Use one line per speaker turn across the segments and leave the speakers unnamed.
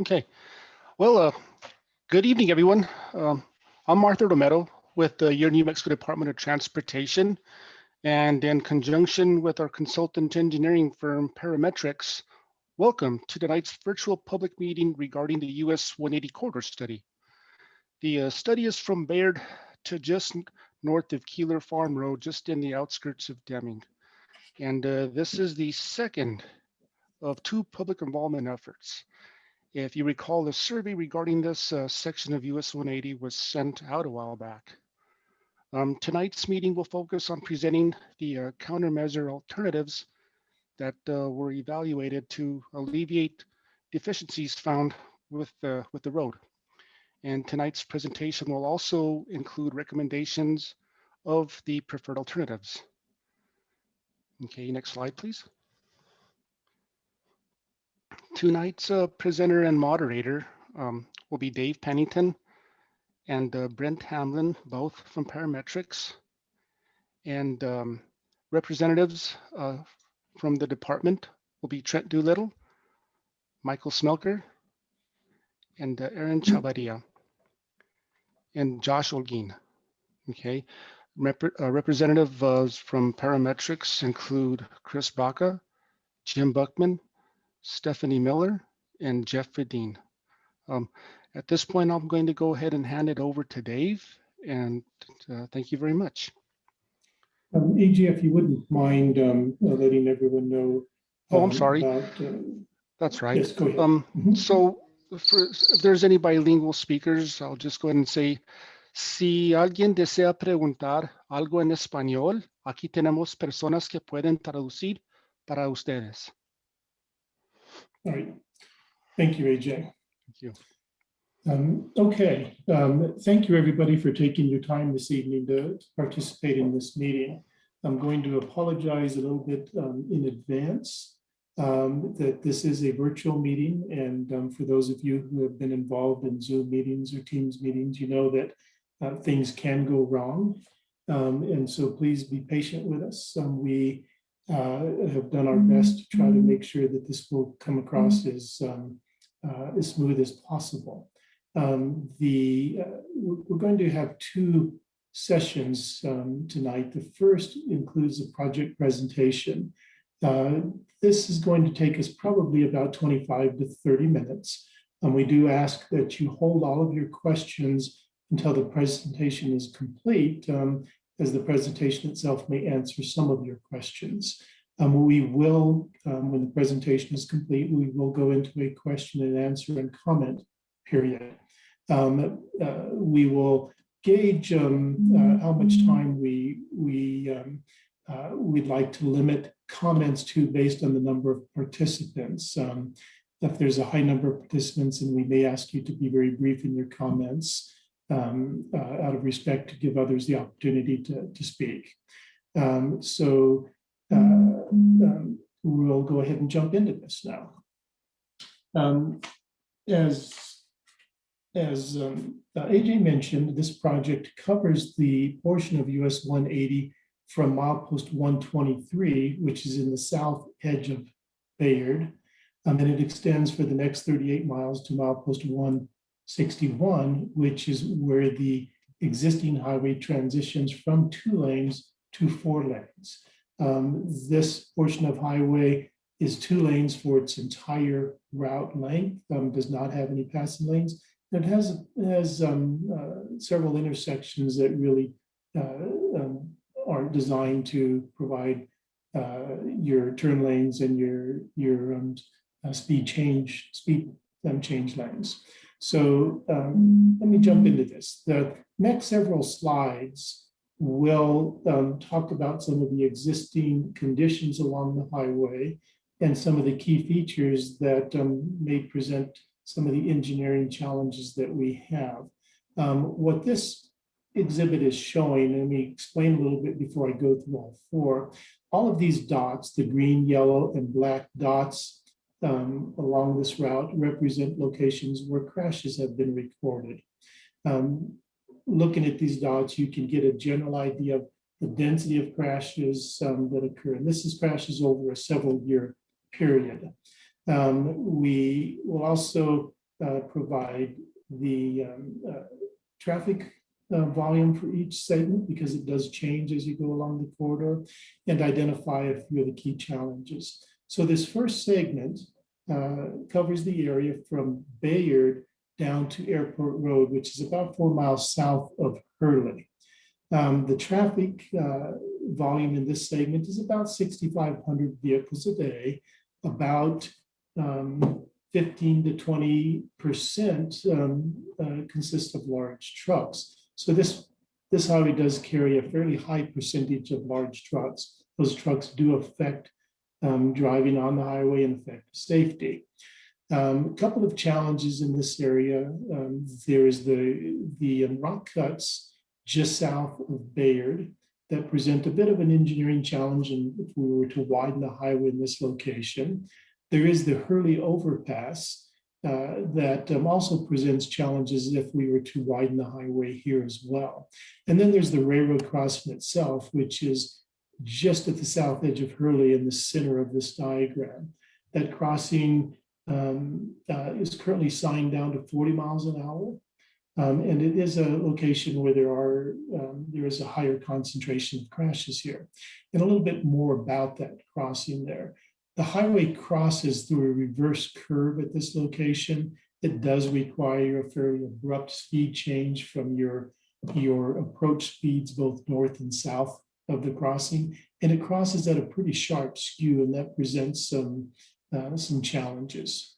Okay. Well, good evening, everyone. I'm Arthur Romero with your New Mexico Department of Transportation, and in conjunction with our consultant engineering firm, Parametrics, welcome to tonight's virtual public meeting regarding the US 180 corridor study. The study is from Bayard to just north of Keeler Farm Road, just in the outskirts of Deming. And this is the second of two public involvement efforts. If you recall, the survey regarding this section of US 180 was sent out a while back. Tonight's meeting will focus on presenting the countermeasure alternatives that were evaluated to alleviate deficiencies found with the road. And tonight's presentation will also include recommendations of the preferred alternatives. Okay, next slide, please. Tonight's presenter and moderator will be Dave Pennington and Brent Hamlin, both from Parametrics, and representatives from the department will be Trent Doolittle, Michael Smelker, and Aaron Chavarria, and Josh Olguin. Okay, representatives from Parametrics include Chris Baca, Jim Buckman, Stephanie Miller, and Jeff Fedin. At this point, I'm going to go ahead and hand it over to Dave, and thank you very much.
AJ, if you wouldn't mind letting everyone know.
Oh, I'm sorry.
About,
that's right.
Yes, go ahead.
So if there's any bilingual speakers, I'll just go ahead and say, si alguien desea preguntar algo en español, aquí tenemos personas que pueden traducir para ustedes.
All right. Thank you, AJ.
Thank you.
Okay, thank you everybody for taking your time this evening to participate in this meeting. I'm going to apologize a little bit in advance that this is a virtual meeting, and for those of you who have been involved in Zoom meetings or Teams meetings, you know that things can go wrong, and so please be patient with us. We have done our best to try to make sure that this will come across as smooth as possible. We're going to have two sessions tonight. The first includes a project presentation. This is going to take us probably about 25 to 30 minutes. We do ask that you hold all of your questions until the presentation is complete, as the presentation itself may answer some of your questions. We will, when the presentation is complete, we will go into a question and answer and comment period. We will gauge how much time we'd like to limit comments to based on the number of participants. If there's a high number of participants, and we may ask you to be very brief in your comments out of respect to give others the opportunity to speak. We'll go ahead and jump into this now. As AJ mentioned, this project covers the portion of US 180 from milepost 123, which is in the south edge of Bayard, and it extends for the next 38 miles to milepost 161, which is where the existing highway transitions from 2 lanes to 4 lanes. This portion of highway is 2 lanes for its entire route length, does not have any passing lanes. It has several intersections that really are designed to provide your turn lanes and your speed change lanes. So let me jump into this. The next several slides will talk about some of the existing conditions along the highway and some of the key features that may present some of the engineering challenges that we have. What this exhibit is showing, and let me explain a little bit before I go through all of these dots, the green, yellow, and black dots along this route represent locations where crashes have been recorded. Looking at these dots, you can get a general idea of the density of crashes that occur. And this is crashes over a several-year period. We will also provide the traffic volume for each segment, because it does change as you go along the corridor, and identify a few of the key challenges. So this first segment covers the area from Bayard down to Airport Road, which is about 4 miles south of Hurley. The traffic volume in this segment is about 6,500 vehicles a day. About 15 to 20% consist of large trucks. So this highway does carry a fairly high percentage of large trucks. Those trucks do affect driving on the highway and affect safety. A couple of challenges in this area. There is the rock cuts just south of Bayard that present a bit of an engineering challenge, and if we were to widen the highway in this location. There is the Hurley Overpass that also presents challenges if we were to widen the highway here as well. And then there's the railroad crossing itself, which is just at the south edge of Hurley in the center of this diagram. That crossing is currently signed down to 40 miles an hour. And it is a location where there is a higher concentration of crashes here. And a little bit more about that crossing there. The highway crosses through a reverse curve at this location. It does require a fairly abrupt speed change from your approach speeds both north and south of the crossing. And it crosses at a pretty sharp skew, and that presents some challenges.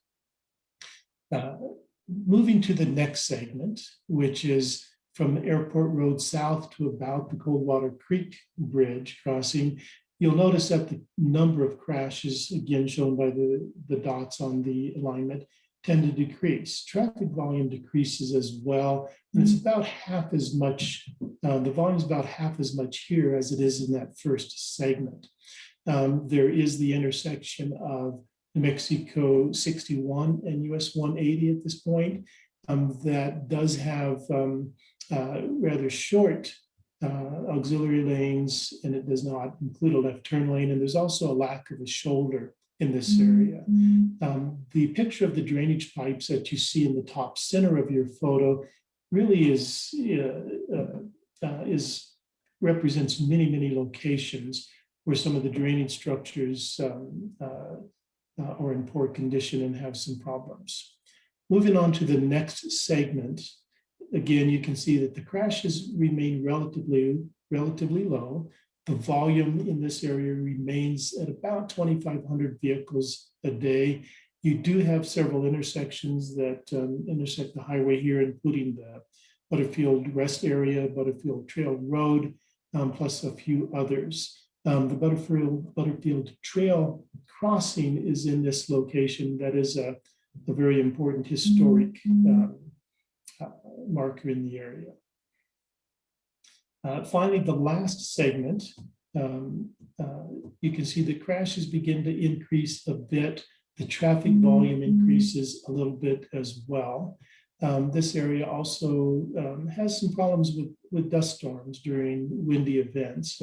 Moving to the next segment, which is from Airport Road south to about the Coldwater Creek Bridge crossing, you'll notice that the number of crashes, again shown by the dots on the alignment, tend to decrease. Traffic volume decreases as well, and it's about half as much, the volume is about half as much here as it is in that first segment. There is the intersection of New Mexico 61 and US 180 at this point. That does have rather short auxiliary lanes, and it does not include a left turn lane. And there's also a lack of a shoulder in this area. The picture of the drainage pipes that you see in the top center of your photo really represents many locations where some of the drainage structures are in poor condition and have some problems. Moving on to the next segment, again, you can see that the crashes remain relatively low. The volume in this area remains at about 2,500 vehicles a day. You do have several intersections that intersect the highway here, including the Butterfield Rest Area, Butterfield Trail Road, plus a few others. The Butterfield Trail crossing is in this location. That is a very important historic marker in the area. Finally, the last segment, you can see the crashes begin to increase a bit. The traffic volume increases a little bit as well. This area also has some problems with dust storms during windy events.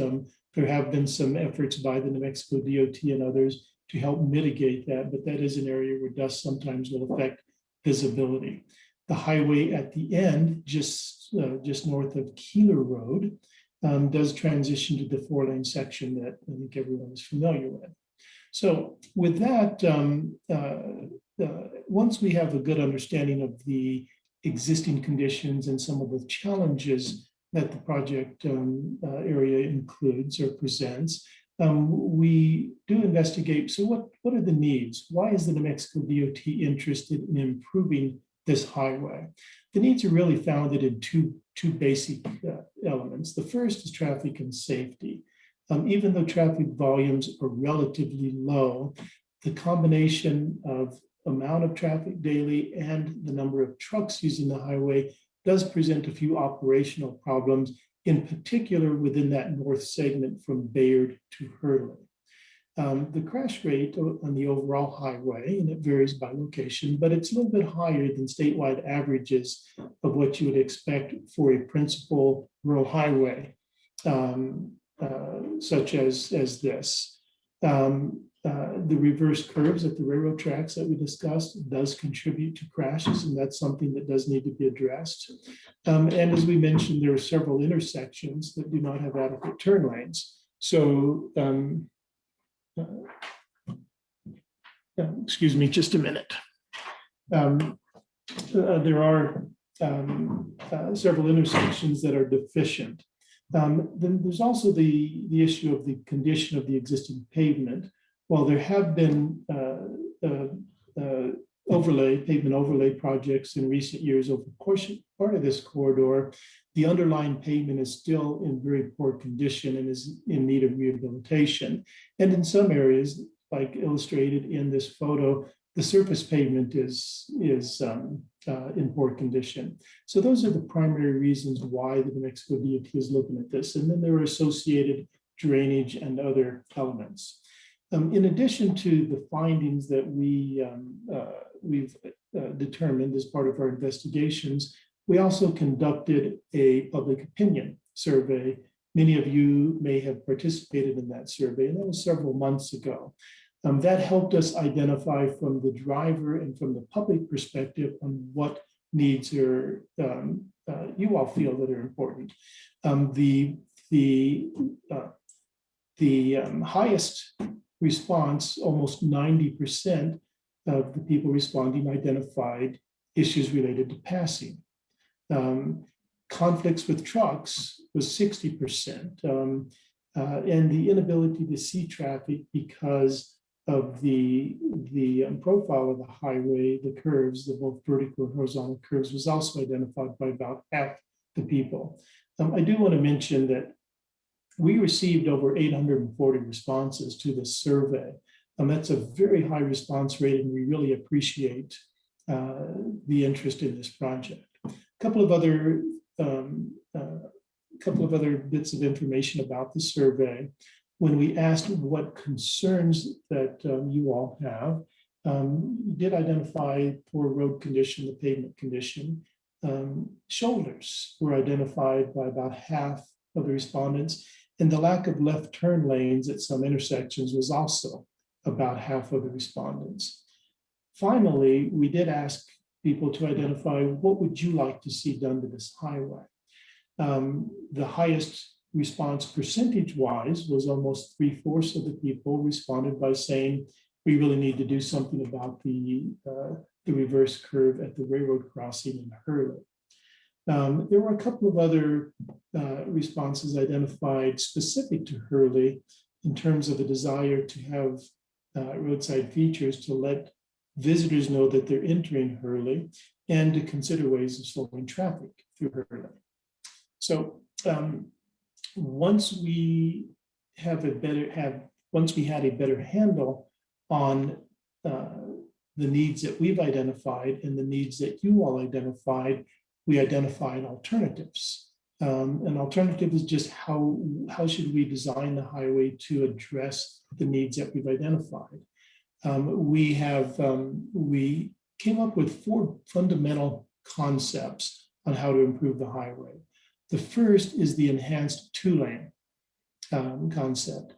There have been some efforts by the New Mexico DOT and others to help mitigate that, but that is an area where dust sometimes will affect visibility. The highway at the end, just north of Keeler Road, does transition to the 4-lane section that I think everyone is familiar with. So with that, once we have a good understanding of the existing conditions and some of the challenges that the project area includes or presents, we do investigate. So what are the needs? Why is the New Mexico DOT interested in improving this highway? The needs are really founded in two basic elements. The first is traffic and safety. Even though traffic volumes are relatively low, the combination of amount of traffic daily and the number of trucks using the highway does present a few operational problems, in particular within that north segment from Bayard to Hurley. The crash rate on the overall highway, and it varies by location, but it's a little bit higher than statewide averages of what you would expect for a principal rural highway, such as this. The reverse curves at the railroad tracks that we discussed does contribute to crashes, and that's something that does need to be addressed. And as we mentioned, there are several intersections that do not have adequate turn lanes. So, excuse me, just a minute. There are several intersections that are deficient. Then there's also the issue of the condition of the existing pavement. While there have been pavement overlay projects in recent years over part of this corridor, the underlying pavement is still in very poor condition and is in need of rehabilitation. And in some areas, like illustrated in this photo, the surface pavement is in poor condition. So those are the primary reasons why the New Mexico DOT is looking at this. And then there are associated drainage and other elements. In addition to the findings that we've determined as part of our investigations, we also conducted a public opinion survey. Many of you may have participated in that survey, and that was several months ago. That helped us identify from the driver and from the public perspective on what needs are you all feel that are important. The highest response, almost 90% of the people responding identified issues related to passing. Conflicts with trucks was 60%, and the inability to see traffic because of the profile of the highway, the curves, the both vertical and horizontal curves, was also identified by about half the people. I do want to mention that we received over 840 responses to this survey. That's a very high response rate, and we really appreciate the interest in this project. A couple of other bits of information about the survey. When we asked what concerns that you all have, you did identify poor road condition, the pavement condition. Shoulders were identified by about half of the respondents, and the lack of left turn lanes at some intersections was also about half of the respondents. Finally, we did ask people to identify what would you like to see done to this highway. The highest response percentage-wise was almost 3/4 of the people responded by saying, we really need to do something about the reverse curve at the railroad crossing in Hurley. There were a couple of other responses identified specific to Hurley in terms of a desire to have roadside features to let visitors know that they're entering Hurley and to consider ways of slowing traffic through Hurley. So once we had a better handle on the needs that we've identified and the needs that you all identified, we identified alternatives. An alternative is just how should we design the highway to address the needs that we've identified. We came up with 4 fundamental concepts on how to improve the highway. The first is the enhanced 2-lane concept.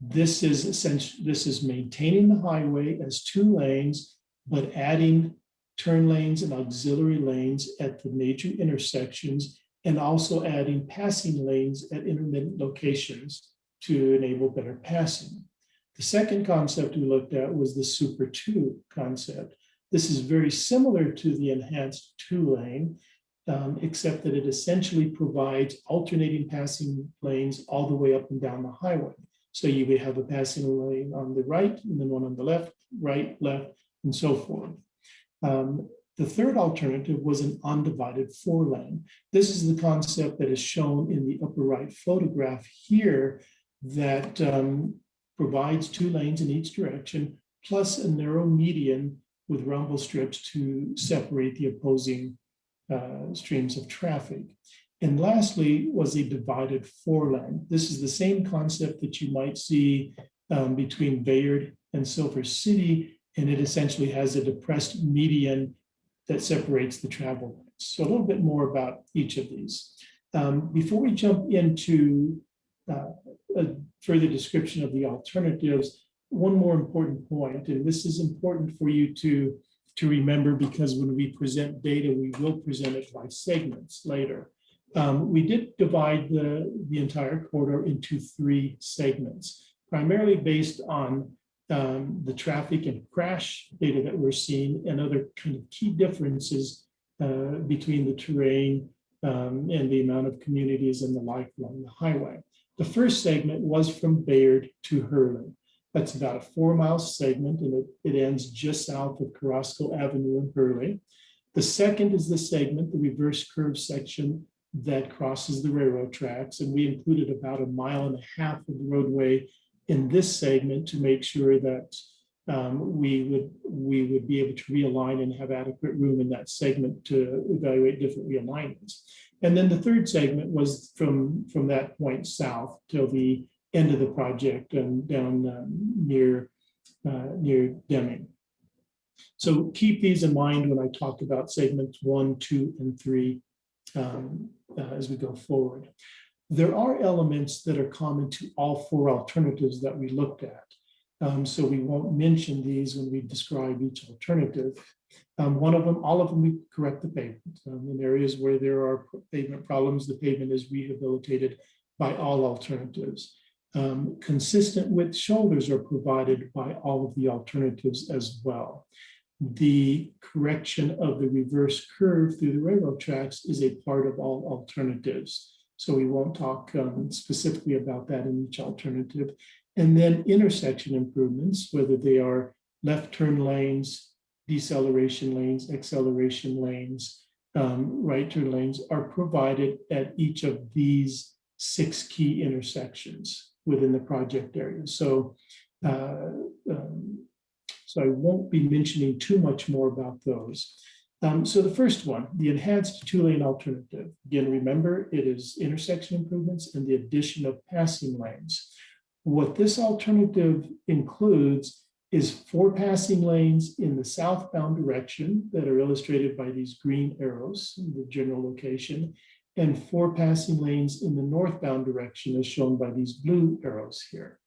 This is maintaining the highway as 2 lanes, but adding turn lanes and auxiliary lanes at the major intersections, and also adding passing lanes at intermittent locations to enable better passing. The second concept we looked at was the Super 2 concept. This is very similar to the enhanced 2-lane, except that it essentially provides alternating passing lanes all the way up and down the highway. So you would have a passing lane on the right, and then one on the left, right, left, and so forth. The third alternative was an undivided 4-lane. This is the concept that is shown in the upper right photograph here that provides 2 lanes in each direction, plus a narrow median with rumble strips to separate the opposing streams of traffic. And lastly was a divided 4-lane. This is the same concept that you might see between Bayard and Silver City, and it essentially has a depressed median that separates the travel lanes. So a little bit more about each of these. Before we jump into a further description of the alternatives, one more important point, and this is important for you to remember, because when we present data, we will present it by segments later. We did divide the entire corridor into 3 segments, primarily based on the traffic and crash data that we're seeing and other kind of key differences between the terrain and the amount of communities and the like along the highway. The first segment was from Bayard to Hurley. That's about a 4-mile segment, and it ends just south of Carrasco Avenue in Hurley. The second is the segment, the reverse curve section that crosses the railroad tracks, and we included about 1.5 miles of the roadway in this segment to make sure that we would be able to realign and have adequate room in that segment to evaluate different realignments. And then the third segment was from that point south till the end of the project and down near Deming. So keep these in mind when I talk about segments 1, 2, and 3 as we go forward. There are elements that are common to all 4 alternatives that we looked at. So we won't mention these when we describe each alternative. All of them, we correct the pavement. In areas where there are pavement problems, the pavement is rehabilitated by all alternatives. Consistent width shoulders are provided by all of the alternatives as well. The correction of the reverse curve through the railroad tracks is a part of all alternatives. So we won't talk specifically about that in each alternative. And then intersection improvements, whether they are left turn lanes, deceleration lanes, acceleration lanes, right turn lanes, are provided at each of these 6 key intersections within the project area. So I won't be mentioning too much more about those. So the first one, the enhanced 2-lane alternative. Again, remember, it is intersection improvements and the addition of passing lanes. What this alternative includes is 4 passing lanes in the southbound direction that are illustrated by these green arrows in the general location, and 4 passing lanes in the northbound direction as shown by these blue arrows here.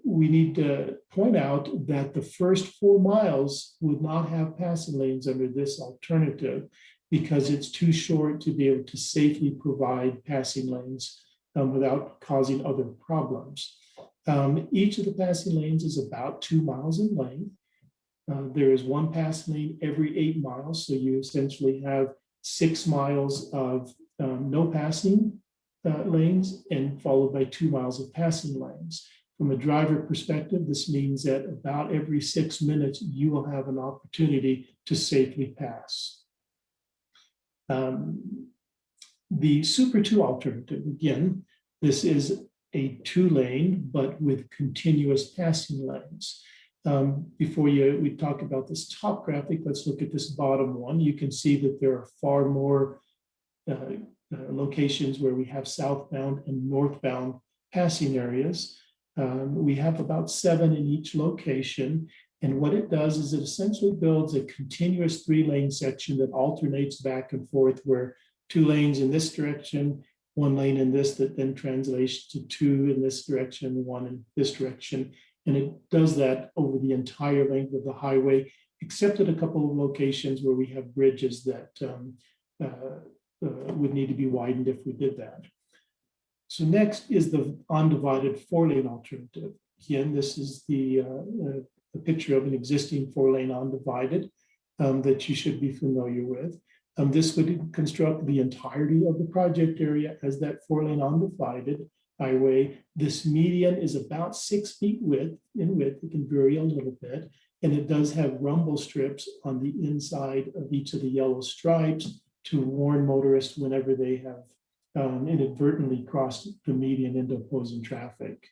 We need to point out that the first 4 miles would not have passing lanes under this alternative because it's too short to be able to safely provide passing lanes without causing other problems. Each of the passing lanes is about 2 miles in length. There is 1 passing lane every 8 miles, so you essentially have 6 miles of no passing lanes and followed by 2 miles of passing lanes. From a driver perspective, this means that about every 6 minutes, you will have an opportunity to safely pass. The Super 2 alternative, again, this is a 2-lane, but with continuous passing lanes. Before we talk about this top graphic, let's look at this bottom one. You can see that there are far more locations where we have southbound and northbound passing areas. We have about 7 in each location. And what it does is it essentially builds a continuous 3-lane section that alternates back and forth, where 2 lanes in this direction, 1 lane in this, that then translates to 2 in this direction, 1 in this direction. And it does that over the entire length of the highway, except at a couple of locations where we have bridges that would need to be widened if we did that. So next is the undivided 4-lane alternative. Again, this is the picture of an existing 4-lane undivided that you should be familiar with. This would construct the entirety of the project area as that 4-lane undivided highway. This median is about 6 feet in width. It can vary a little bit. And it does have rumble strips on the inside of each of the yellow stripes to warn motorists whenever they have inadvertently crossed the median into opposing traffic.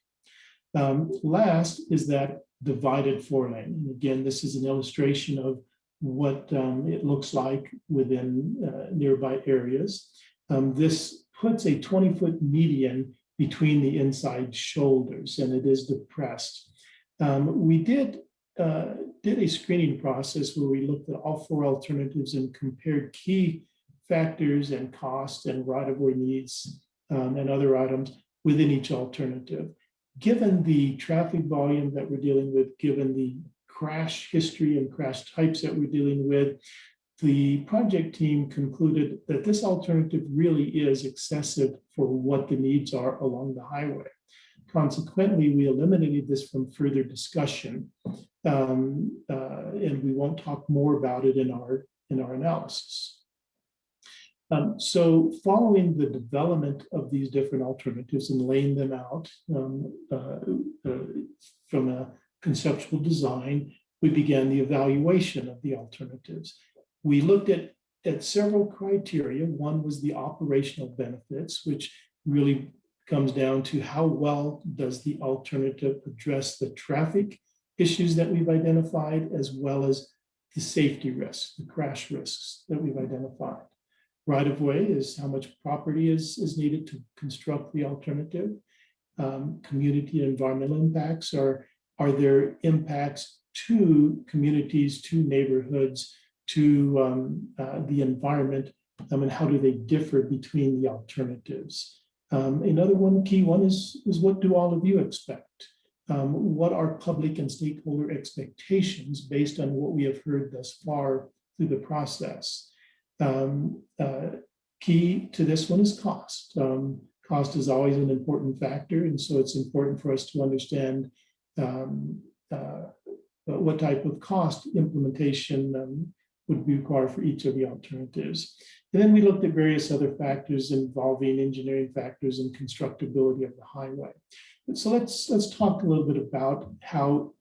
Last is that divided 4-lane. And again, this is an illustration of what it looks like within nearby areas. This puts a 20-foot median between the inside shoulders, and it is depressed. We did a screening process where we looked at all 4 alternatives and compared key factors and cost and right-of-way needs and other items within each alternative. Given the traffic volume that we're dealing with, given the crash history and crash types that we're dealing with, the project team concluded that this alternative really is excessive for what the needs are along the highway. Consequently, we eliminated this from further discussion, and we won't talk more about it in our analysis. So following the development of these different alternatives and laying them out from a conceptual design, we began the evaluation of the alternatives. We looked at several criteria. One was the operational benefits, which really comes down to how well does the alternative address the traffic issues that we've identified, as well as the safety risks, the crash risks that we've identified. Right of way is how much property is needed to construct the alternative. Community and environmental impacts are there impacts to communities, to neighborhoods, to the environment, and how do they differ between the alternatives. Another key one is what do all of you expect? What are public and stakeholder expectations based on what we have heard thus far through the process? Key to this one is cost. Cost is always an important factor, and so it's important for us to understand what type of cost implementation would be required for each of the alternatives. And then we looked at various other factors involving engineering factors and constructability of the highway. So let's talk a little bit about how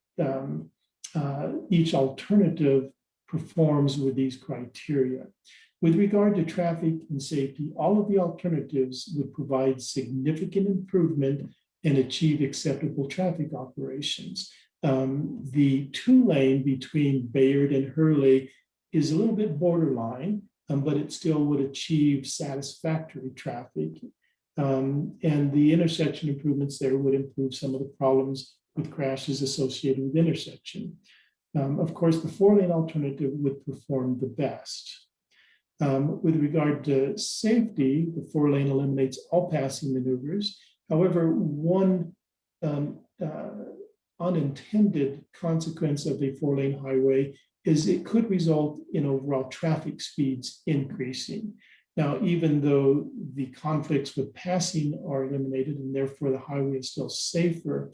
each alternative performs with these criteria. With regard to traffic and safety, all of the alternatives would provide significant improvement and achieve acceptable traffic operations. The two-lane between Bayard and Hurley is a little bit borderline, but it still would achieve satisfactory traffic. And the intersection improvements there would improve some of the problems with crashes associated with intersection. Of course, the four-lane alternative would perform the best. With regard to safety, the four-lane eliminates all passing maneuvers. However, one unintended consequence of a four-lane highway is it could result in overall traffic speeds increasing. Now, even though the conflicts with passing are eliminated and therefore the highway is still safer,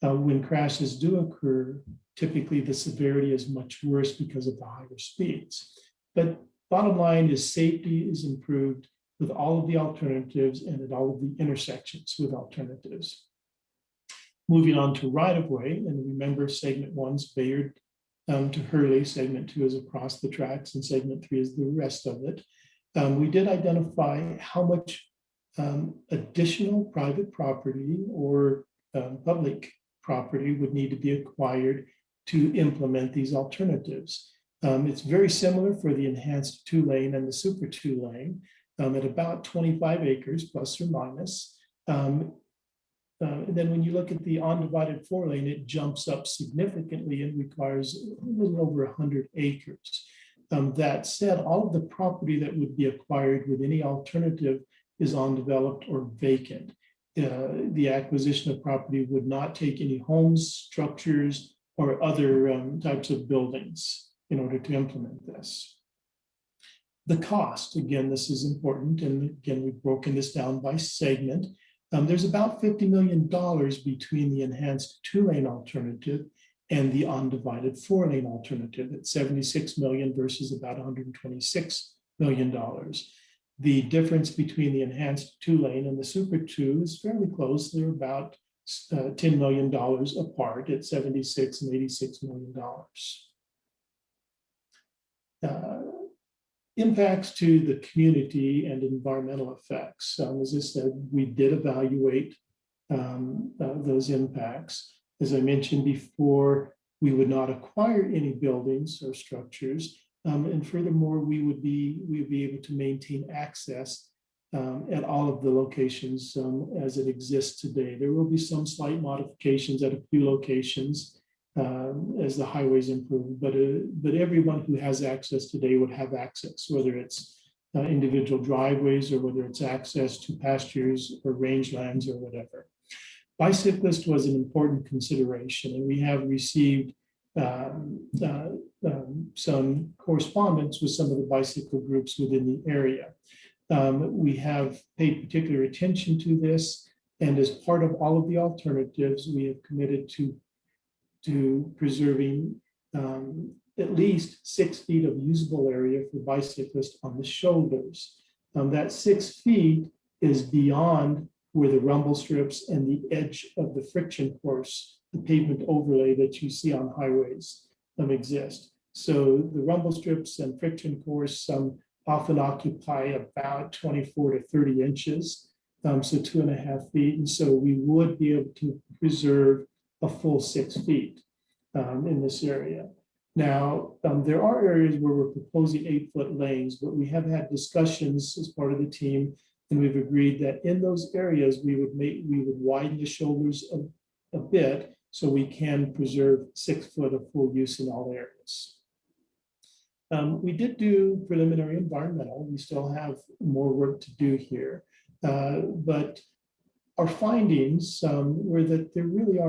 when crashes do occur, typically the severity is much worse because of the higher speeds. But bottom line is safety is improved with all of the alternatives and at all of the intersections with alternatives. Moving on to right-of-way, and remember segment 1's Bayard to Hurley, segment 2 is across the tracks, and segment 3 is the rest of it. We did identify how much additional private property or public property would need to be acquired to implement these alternatives. It's very similar for the enhanced two-lane and the super two-lane at about 25 acres plus or minus. And then when you look at the undivided four-lane, it jumps up significantly and requires a little over 100 acres. That said, all of the property that would be acquired with any alternative is undeveloped or vacant. The acquisition of property would not take any homes, structures, or other types of buildings in order to implement this. The cost, again, this is important. And again, we've broken this down by segment. There's about $50 million between the enhanced two-lane alternative and the undivided four-lane alternative at $76 million versus about $126 million. The difference between the enhanced two-lane and the super two is fairly close. They're about $10 million apart at $76 and $86 million. Impacts to the community and environmental effects. As I said, we did evaluate those impacts. As I mentioned before, we would not acquire any buildings or structures. And furthermore, we would be able to maintain access at all of the locations as it exists today. There will be some slight modifications at a few locations as the highways improve, but everyone who has access today would have access, whether it's individual driveways or whether it's access to pastures or rangelands or whatever. Bicyclist was an important consideration, and we have received some correspondence with some of the bicycle groups within the area. We have paid particular attention to this, and as part of all of the alternatives, we have committed to preserving at least 6 feet of usable area for bicyclists on the shoulders. That 6 feet is beyond where the rumble strips and the edge of the friction course, the pavement overlay that you see on highways exist. So the rumble strips and friction course often occupy about 24 to 30 inches, so 2.5 feet. And so we would be able to preserve a full 6 feet in this area. Now, there are areas where we're proposing 8-foot lanes, but we have had discussions as part of the team, and we've agreed that in those areas we would widen the shoulders a bit so we can preserve 6 foot of full use in all areas. We did do preliminary environmental. We still have more work to do here, but our findings were that there really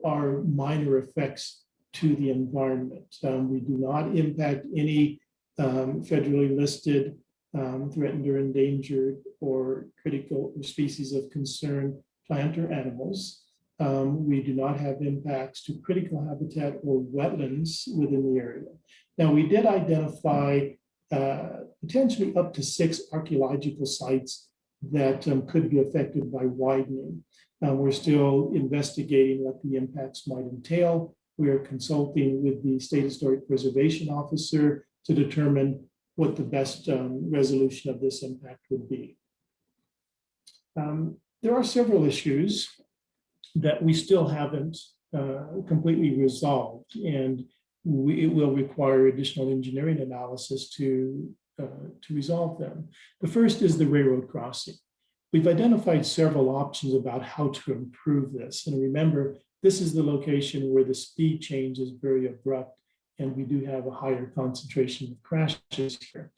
are minor effects to the environment. We do not impact any federally listed threatened or endangered or critical species of concern plant or animals. We do not have impacts to critical habitat or wetlands within the area. Now, we did identify potentially up to 6 archaeological sites that could be affected by widening. We're still investigating what the impacts might entail. We are consulting with the State Historic Preservation Officer to determine what the best resolution of this impact would be. There are several issues that we still haven't completely resolved, and it will require additional engineering analysis to resolve them. The first is the railroad crossing. We've identified several options about how to improve this. And remember, this is the location where the speed change is very abrupt, and we do have a higher concentration of crashes here.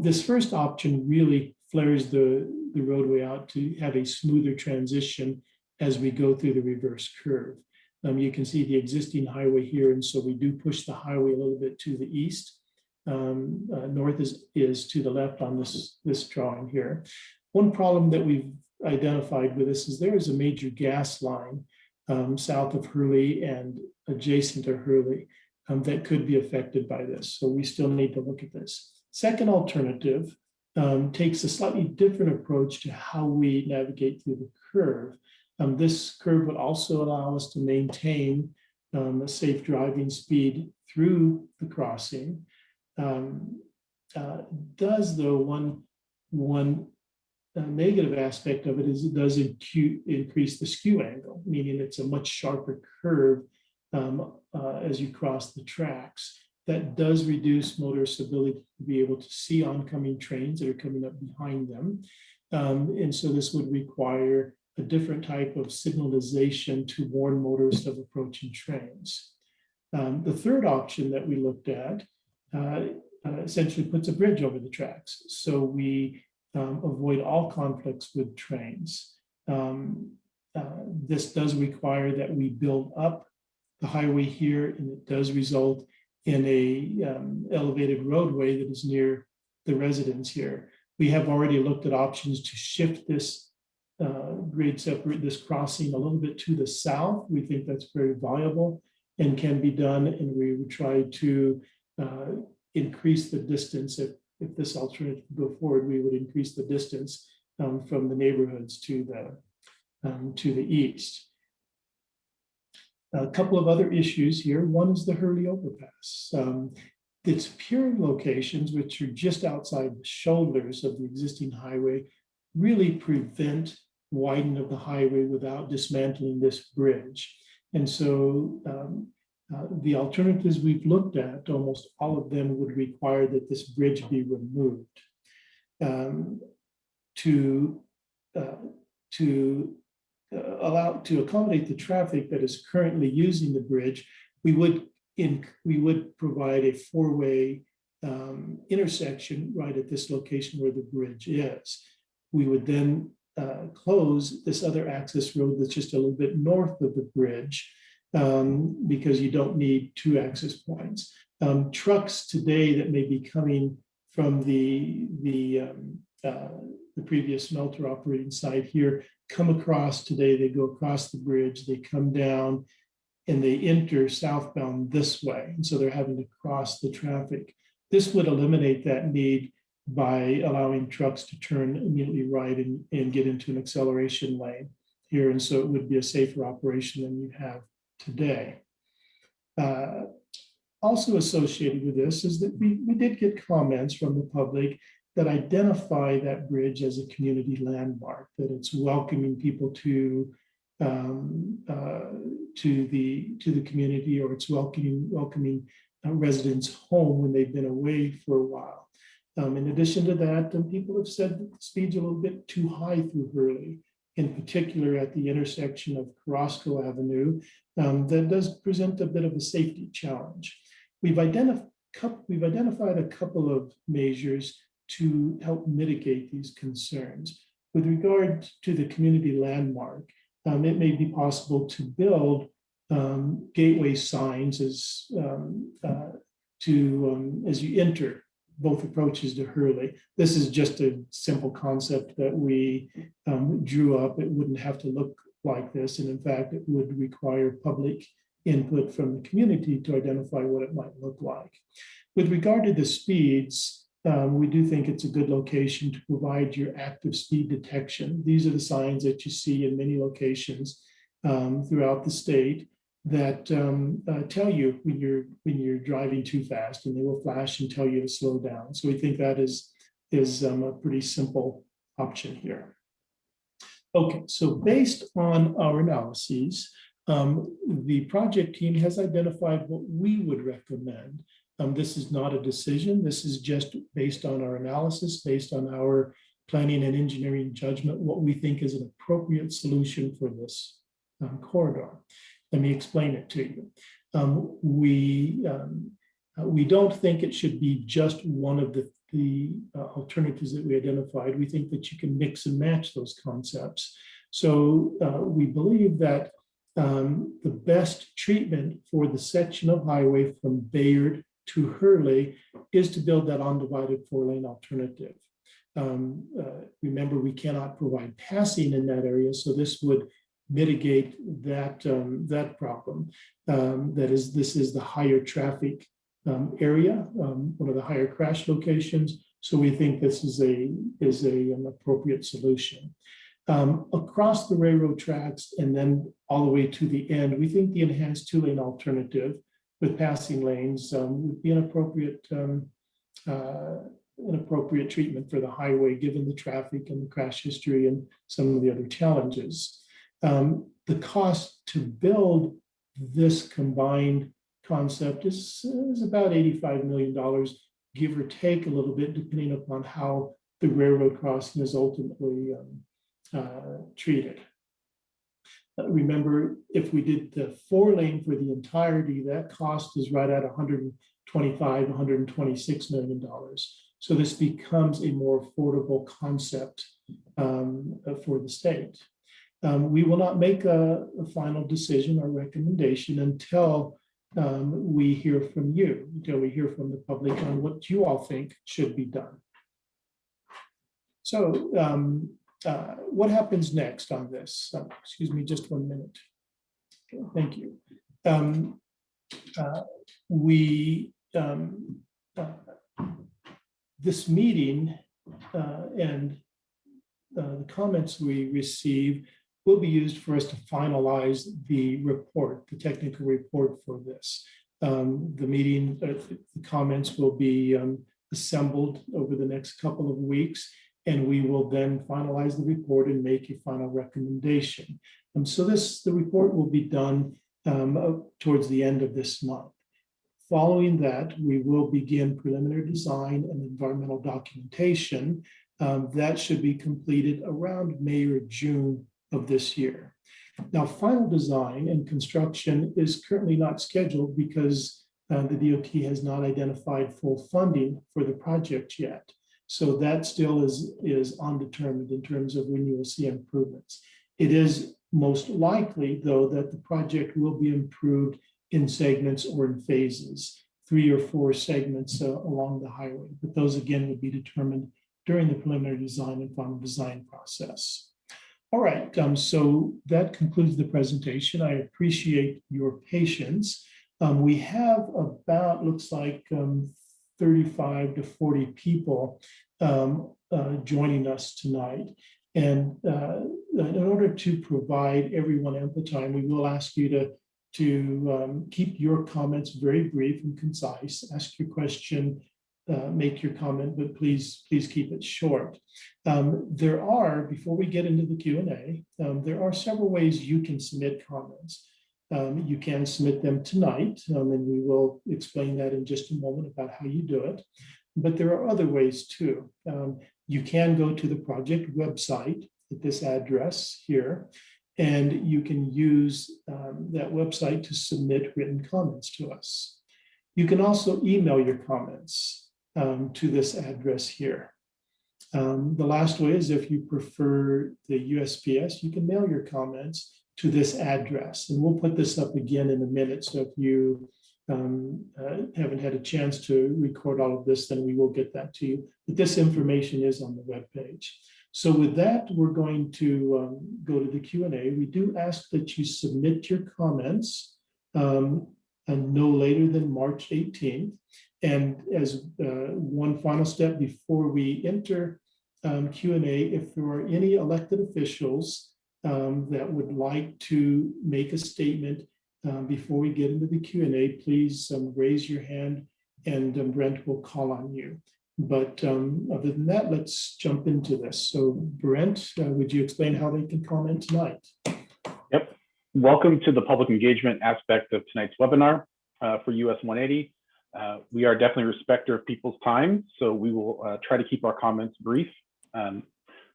This first option really flares the roadway out to have a smoother transition as we go through the reverse curve. You can see the existing highway here, and so we do push the highway a little bit to the east. North is to the left on this drawing here. One problem that we've identified with this is there is a major gas line south of Hurley and adjacent to Hurley that could be affected by this. So we still need to look at this. Second alternative takes a slightly different approach to how we navigate through the curve. This curve would also allow us to maintain a safe driving speed through the crossing. Does though one negative aspect of it is it does increase the skew angle, meaning it's a much sharper curve as you cross the tracks. That does reduce motorists' ability to be able to see oncoming trains that are coming up behind them. And so this would require a different type of signalization to warn motorists of approaching trains. The third option that we looked at essentially puts a bridge over the tracks. So we avoid all conflicts with trains. This does require that we build up the highway here, and it does result in a elevated roadway that is near the residents here. We have already looked at options to shift this this crossing a little bit to the south. We think that's very viable and can be done, and we would try to increase the distance. If this alternative could go forward, we would increase the distance from the neighborhoods to the east. A couple of other issues here. One is the Hurley Overpass. Its pure locations, which are just outside the shoulders of the existing highway, really prevent widening of the highway without dismantling this bridge. And so the alternatives we've looked at, almost all of them would require that this bridge be removed. To accommodate the traffic that is currently using the bridge, we would provide a 4-way intersection right at this location where the bridge is. We would then close this other access road that's just a little bit north of the bridge because you don't need two access points. Trucks today that may be coming from the previous smelter operating site here come across today. They go across the bridge, they come down, and they enter southbound this way. And so they're having to cross the traffic. This would eliminate that need by allowing trucks to turn immediately right and get into an acceleration lane here. And so it would be a safer operation than you have today. Also associated with this is that we did get comments from the public that identify that bridge as a community landmark, that it's welcoming people to the community, or it's welcoming residents home when they've been away for a while. In addition to that, people have said that the speed's a little bit too high through Hurley, in particular at the intersection of Carrasco Avenue. That does present a bit of a safety challenge. We've identified a couple of measures to help mitigate these concerns. With regard to the community landmark, it may be possible to build gateway signs as you enter both approaches to Hurley. This is just a simple concept that we drew up. It wouldn't have to look like this, and in fact, it would require public input from the community to identify what it might look like. With regard to the speeds, we do think it's a good location to provide your active speed detection. These are the signs that you see in many locations throughout the state that tell you when you're driving too fast, and they will flash and tell you to slow down. So we think that is a pretty simple option here. Okay, so based on our analyses, the project team has identified what we would recommend. This is not a decision. This is just based on our analysis, based on our planning and engineering judgment, what we think is an appropriate solution for this corridor. Let me explain it to you. We don't think it should be just one of the alternatives that we identified. We think that you can mix and match those concepts. So we believe that the best treatment for the section of highway from Bayard to Hurley is to build that undivided 4-lane alternative. Remember, we cannot provide passing in that area, so this would mitigate that problem. This is the higher traffic area, one of the higher crash locations. So we think this is an appropriate solution. Across the railroad tracks and then all the way to the end, we think the enhanced 2-lane alternative with passing lanes would be an appropriate treatment for the highway, given the traffic and the crash history and some of the other challenges. The cost to build this combined concept is about $85 million, give or take a little bit, depending upon how the railroad crossing is ultimately treated. Remember, if we did the 4-lane for the entirety, that cost is right at $125, $126 million. So this becomes a more affordable concept for the state. We will not make a final decision or recommendation until we hear from you, until we hear from the public on what you all think should be done. So what happens next on this? Excuse me, just 1 minute. Okay, thank you. This meeting and the comments we receive will be used for us to finalize the report, the technical report for this. The comments will be assembled over the next couple of weeks, and we will then finalize the report and make a final recommendation. So the report will be done towards the end of this month. Following that, we will begin preliminary design and environmental documentation. That should be completed around May or June of this year. Now, final design and construction is currently not scheduled because The DOT has not identified full funding for the project yet. So that still is undetermined in terms of when you will see improvements. It is most likely, though, that the project will be improved in segments or in phases, 3 or 4 segments along the highway. But those, again, would be determined during the preliminary design and final design process. All right, so that concludes the presentation. I appreciate your patience. We have about, looks like 35 to 40 people joining us tonight. And in order to provide everyone ample time, we will ask you to keep your comments very brief and concise. Ask your question, make your comment, but please keep it short. There are, before we get into the Q&A, there are several ways you can submit comments. You can submit them tonight, and we will explain that in just a moment about how you do it. But there are other ways too. You can go to the project website at this address here, and you can use that website to submit written comments to us. You can also email your comments to this address here. The last way is if you prefer the USPS, you can mail your comments to this address. And we'll put this up again in a minute. So if you haven't had a chance to record all of this, then we will get that to you. But this information is on the webpage. So with that, we're going to go to the Q&A. We do ask that you submit your comments no later than March 18th. And as one final step before we enter Q&A, if there are any elected officials that would like to make a statement before we get into the Q&A, please raise your hand and Brent will call on you. But other than that, let's jump into this. So Brent, would you explain how they can comment tonight?
Yep. Welcome to the public engagement aspect of tonight's webinar for US 180. We are definitely a respecter of people's time, so we will try to keep our comments brief.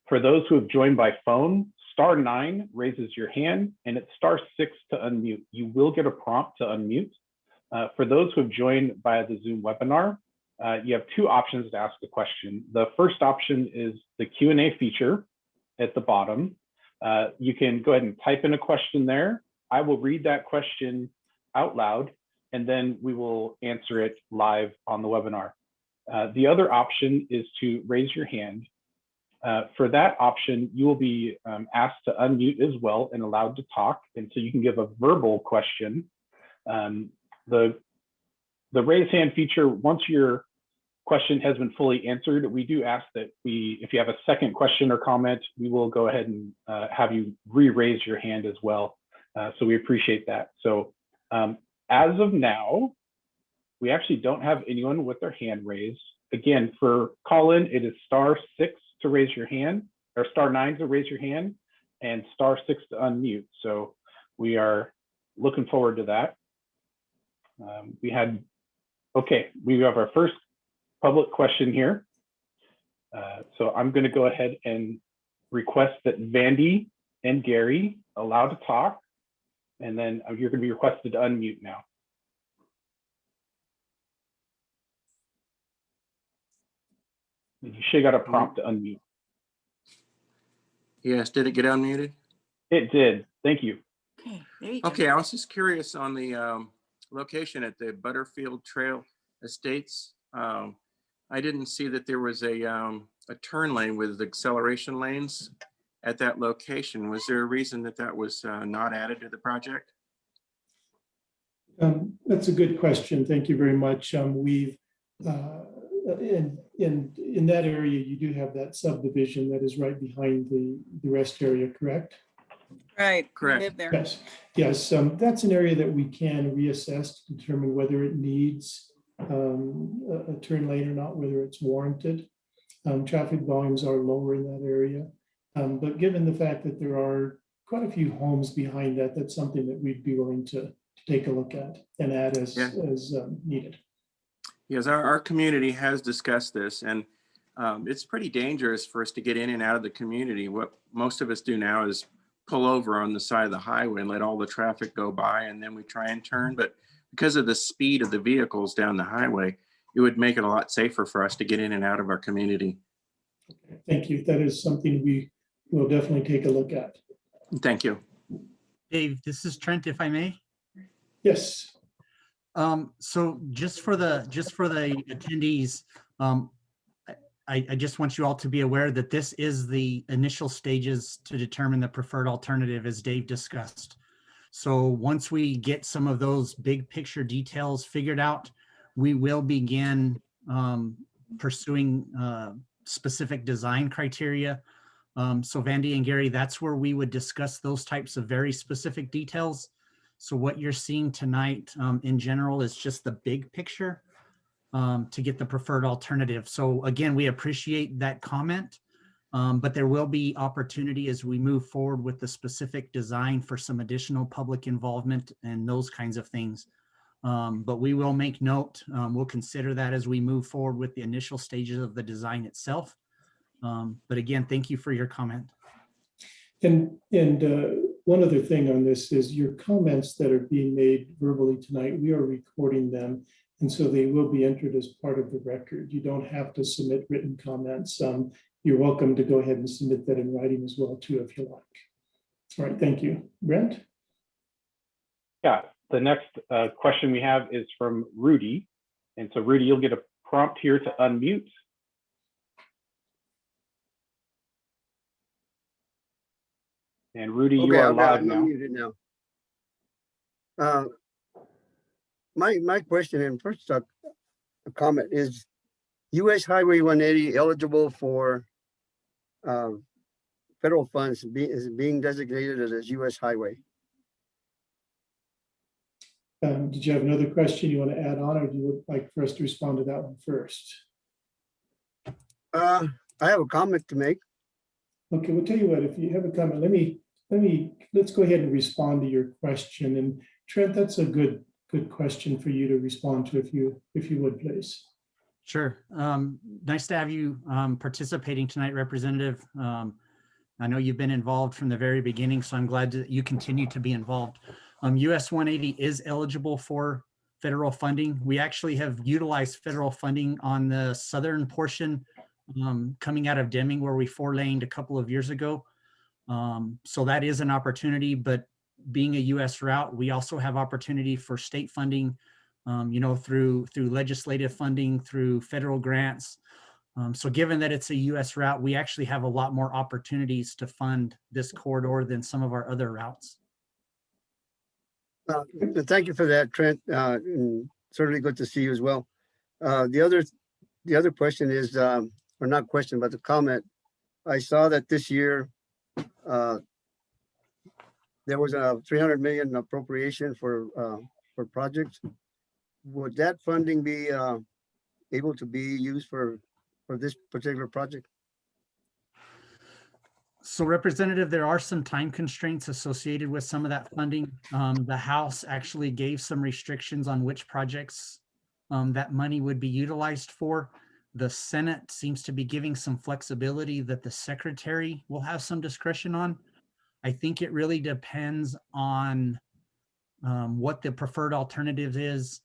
For those who have joined by phone, *9 raises your hand, and it's *6 to unmute. You will get a prompt to unmute. For those who have joined via the Zoom webinar, you have 2 options to ask a question. The first option is the Q&A feature at the bottom. You can go ahead and type in a question there. I will read that question out loud, and then we will answer it live on the webinar. The other option is to raise your hand. For that option, you will be asked to unmute as well and allowed to talk, and so you can give a verbal question. The raise hand feature, once your question has been fully answered, we do ask that if you have a second question or comment, we will go ahead and have you re-raise your hand as well. So we appreciate that. So as of now, we actually don't have anyone with their hand raised. Again, for call-in, it is *6 to raise your hand, or *9 to raise your hand, and *6 to unmute. So we are looking forward to that. We have our first public question here. So I'm going to go ahead and request that Vandy and Gary allow to talk, and then you're going to be requested to unmute now. You should have got a prompt to unmute.
Yes, did it get unmuted?
It did. Thank you.
Okay, there you go.
Okay, I was just curious on the location at the Butterfield Trail Estates. I didn't see that there was a turn lane with acceleration lanes at that location. Was there a reason that that was not added to the project?
That's a good question. Thank you very much. We've in that area, you do have that subdivision that is right behind the rest area, correct?
Right,
Correct.
live there.
Yes. That's an area that we can reassess to determine whether it needs a turn lane or not, whether it's warranted. Traffic volumes are lower in that area, but given the fact that there are quite a few homes behind that, that's something that we'd be willing to take a look at and add as needed.
Yes, our community has discussed this, and it's pretty dangerous for us to get in and out of the community. What most of us do now is pull over on the side of the highway and let all the traffic go by, and then we try and turn. But because of the speed of the vehicles down the highway, it would make it a lot safer for us to get in and out of our community.
Thank you. That is something we will definitely take a look at.
Thank you.
Dave, this is Trent, if I may.
Yes.
So just for the attendees, I just want you all to be aware that this is the initial stages to determine the preferred alternative, as Dave discussed. So once we get some of those big picture details figured out, we will begin pursuing specific design criteria. So Vandy and Gary, that's where we would discuss those types of very specific details. So what you're seeing tonight in general is just the big picture to get the preferred alternative. So again, we appreciate that comment, but there will be opportunity as we move forward with the specific design for some additional public involvement and those kinds of things. But we will make note, we'll consider that as we move forward with the initial stages of the design itself. But again, thank you for your comment.
And one other thing on this is your comments that are being made verbally tonight, we are recording them. And so they will be entered as part of the record. You don't have to submit written comments. You're welcome to go ahead and submit that in writing as well too, if you like. All right, thank you. Brent?
Yeah, the next question we have is from Rudy. And so Rudy, you'll get a prompt here to unmute. And Rudy, you are live now.
Unmuted now. My question and first a comment is, U.S. Highway 180 eligible for federal funds is being designated as a U.S. highway?
Did you have another question you want to add on, or do you would like for us to respond to that one first?
I have a comment to make.
Okay, we'll tell you what, if you have a comment, let's go ahead and respond to your question. And Trent, that's a good question for you to respond to, if you would, please.
Sure. Nice to have you participating tonight, Representative. I know you've been involved from the very beginning, so I'm glad that you continue to be involved. US 180 is eligible for federal funding. We actually have utilized federal funding on the southern portion coming out of Deming, where we 4-laned a couple of years ago. So that is an opportunity, but being a US route, we also have opportunity for state funding, through legislative funding, through federal grants. So given that it's a US route, we actually have a lot more opportunities to fund this corridor than some of our other routes.
Thank you for that, Trent. And certainly good to see you as well. The other question is, or not question, but the comment. I saw that this year there was a $300 million appropriation for projects. Would that funding be able to be used for this particular project?
So Representative, there are some time constraints associated with some of that funding. The House actually gave some restrictions on which projects that money would be utilized for. The Senate seems to be giving some flexibility that the Secretary will have some discretion on. I think it really depends on what the preferred alternative is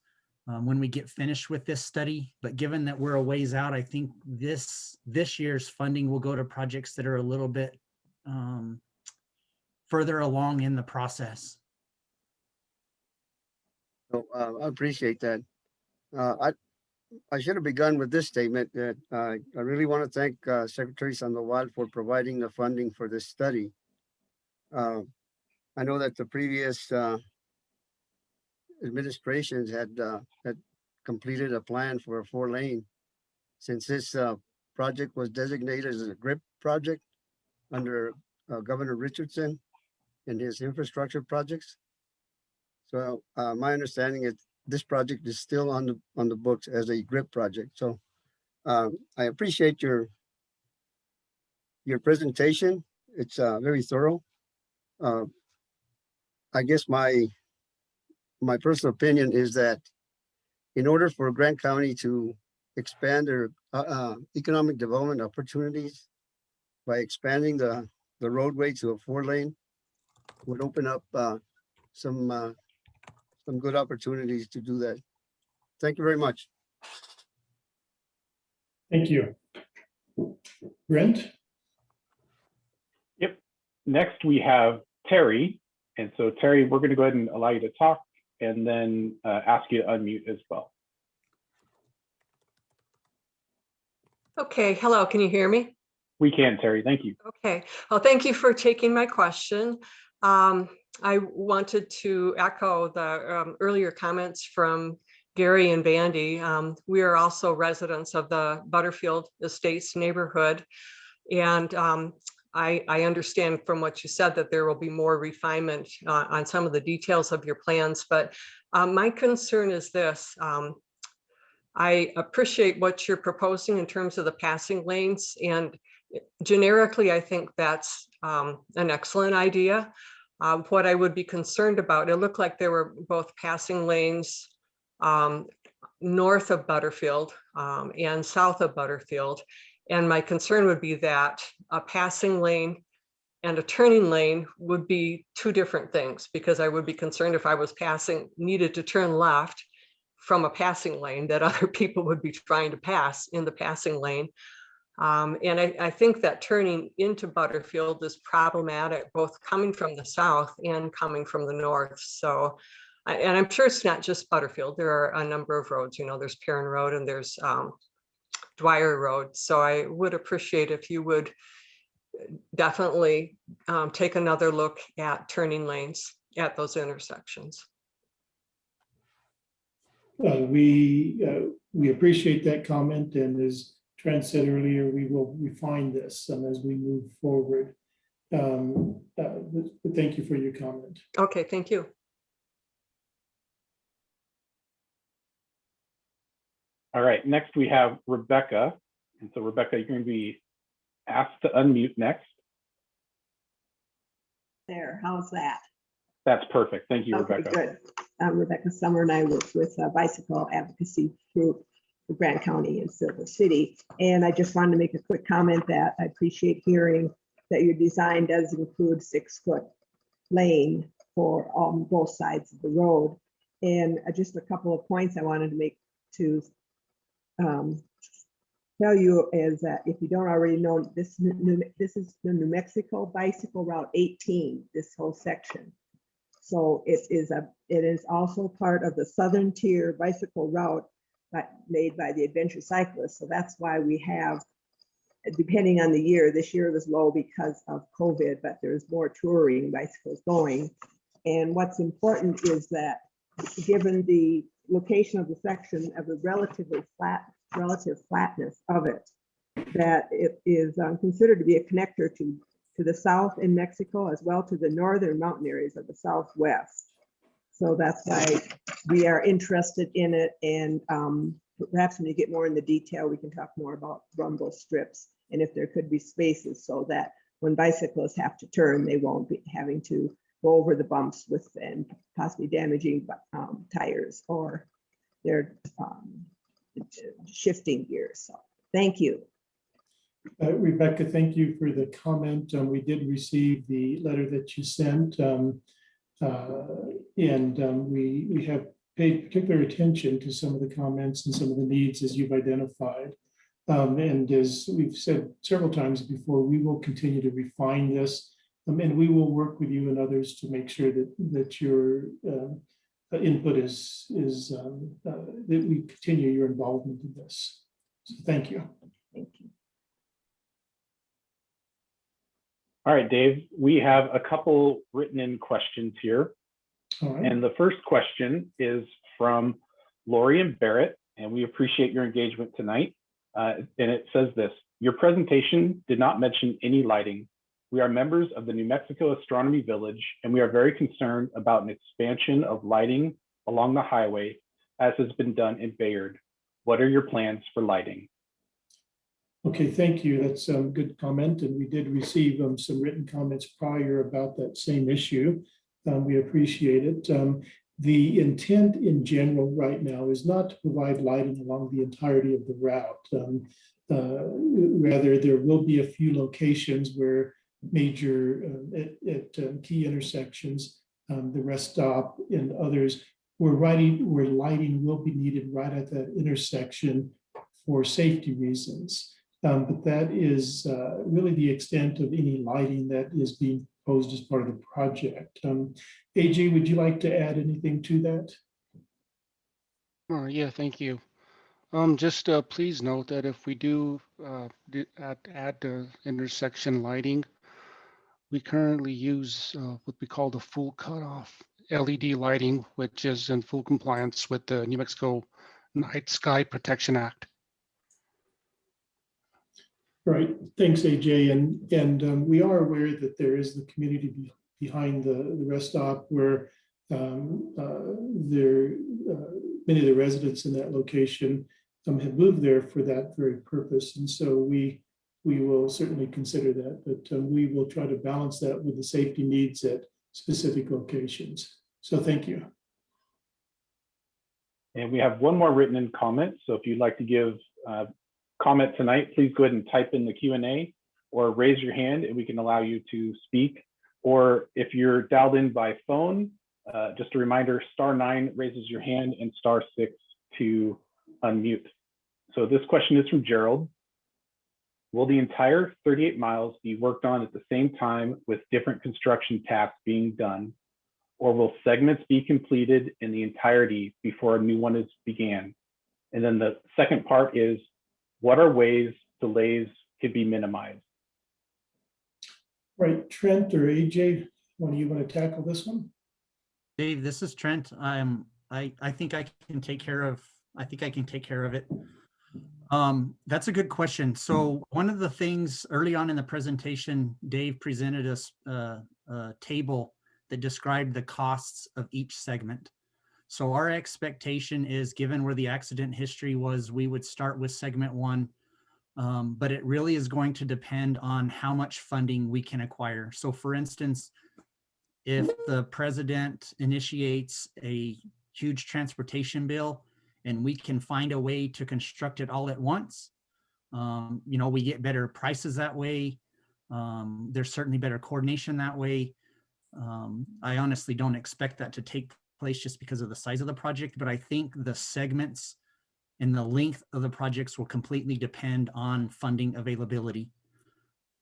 when we get finished with this study. But given that we're a ways out, I think this year's funding will go to projects that are a little bit further along in the process.
So I appreciate that. I should have begun with this statement that I really want to thank Secretary Sandoval for providing the funding for this study. I know that the previous administrations had completed a plan for a 4-lane. Since this project was designated as a GRIP project under Governor Richardson and his infrastructure projects. So my understanding is this project is still on the books as a GRIP project. So I appreciate your presentation. It's very thorough. I guess my personal opinion is that in order for Grant County to expand their economic development opportunities by expanding the roadway to a 4-lane would open up some some good opportunities to do that. Thank you very much.
Thank you. Brent?
Yep. Next, we have Terry. And so Terry, we're going to go ahead and allow you to talk and then ask you to unmute as well.
Okay, hello, can you hear me?
We can, Terry. Thank you.
Okay, well, thank you for taking my question. I wanted to echo the earlier comments from Gary and Vandy. We are also residents of the Butterfield Estates neighborhood. And I understand from what you said that there will be more refinement on some of the details of your plans, but my concern is this. I appreciate what you're proposing in terms of the passing lanes, and generically, I think that's an excellent idea. What I would be concerned about, it looked like there were both passing lanes north of Butterfield and south of Butterfield. And my concern would be that a passing lane and a turning lane would be two different things, because I would be concerned if I was needed to turn left from a passing lane, that other people would be trying to pass in the passing lane. And I think that turning into Butterfield is problematic, both coming from the south and coming from the north. So, and I'm sure it's not just Butterfield. There are a number of roads, there's Perrin Road and there's Dwyer Road. So I would appreciate if you would definitely take another look at turning lanes at those intersections.
We appreciate that comment, and as Trent said earlier, we will refine this as we move forward. But thank you for your comment.
Okay, thank you.
All right, next we have Rebecca. And so Rebecca, you're going to be asked to unmute next.
There, how's that?
That's perfect. Thank you,
Okay,
Rebecca.
good. I'm Rebecca Summer, and I work with Bicycle Advocacy Group for Grant County and Silver City. And I just wanted to make a quick comment that I appreciate hearing that your design does include 6-foot lane for both sides of the road. And just a couple of points I wanted to make to tell you is that if you don't already know, this is the New Mexico Bicycle Route 18, this whole section. So it is also part of the Southern Tier bicycle route made by the adventure cyclists. So that's why we have, depending on the year, this year was low because of COVID, but there's more touring bicycles going. And what's important is that given the location of the section of the relative flatness of it, that it is considered to be a connector to the south in Mexico, as well to the northern mountain areas of the Southwest. So that's why we are interested in it. And perhaps when you get more in the detail, we can talk more about rumble strips and if there could be spaces so that when bicyclists have to turn, they won't be having to go over the bumps with and possibly damaging tires or their shifting gears. So thank you.
Rebecca, thank you for the comment. We did receive the letter that you sent, and we have paid particular attention to some of the comments and some of the needs as you've identified. And as we've said several times before, we will continue to refine this, and we will work with you and others to make sure that your input is that we continue your involvement in this. So thank you.
Thank you.
All right, Dave, we have a couple written in questions here.
All right.
And the first question is from Lori and Barrett, and we appreciate your engagement tonight. And it says this: your presentation did not mention any lighting. We are members of the New Mexico Astronomy Village, and we are very concerned about an expansion of lighting along the highway, as has been done in Bayard. What are your plans for lighting?
Okay, thank you. That's a good comment. And we did receive some written comments prior about that same issue. We appreciate it. The intent in general right now is not to provide lighting along the entirety of the route. Rather, there will be a few locations where major at key intersections, the rest stop and others where lighting will be needed right at that intersection for safety reasons. But that is really the extent of any lighting that is being proposed as part of the project. AJ, would you like to add anything to that?
Yeah, thank you. Just please note that if we do add the intersection lighting, we currently use what we call the full cutoff LED lighting, which is in full compliance with the New Mexico Night Sky Protection Act.
Right, thanks, AJ. And we are aware that there is the community behind the rest stop where many of the residents in that location have moved there for that very purpose. And so we will certainly consider that, but we will try to balance that with the safety needs at specific locations. So thank you.
And we have one more written in comment. So if you'd like to give comment tonight, please go ahead and type in the Q&A or raise your hand and we can allow you to speak. Or if you're dialed in by phone, just a reminder, *9 raises your hand and *6 to unmute. So this question is from Gerald. Will the entire 38 miles be worked on at the same time with different construction tasks being done? Or will segments be completed in the entirety before a new one is began? And then the second part is, what are ways delays could be minimized?
Right, Trent or AJ, one of you want to tackle this one?
Dave, this is Trent. I think I can take care of. I think I can take care of it. That's a good question. So one of the things early on in the presentation, Dave presented us a table that described the costs of each segment. So our expectation is, given where the accident history was, we would start with segment 1, but it really is going to depend on how much funding we can acquire. So for instance, if the president initiates a huge transportation bill and we can find a way to construct it all at once, we get better prices that way. There's certainly better coordination that way. I honestly don't expect that to take place just because of the size of the project, but I think the segments and the length of the projects will completely depend on funding availability.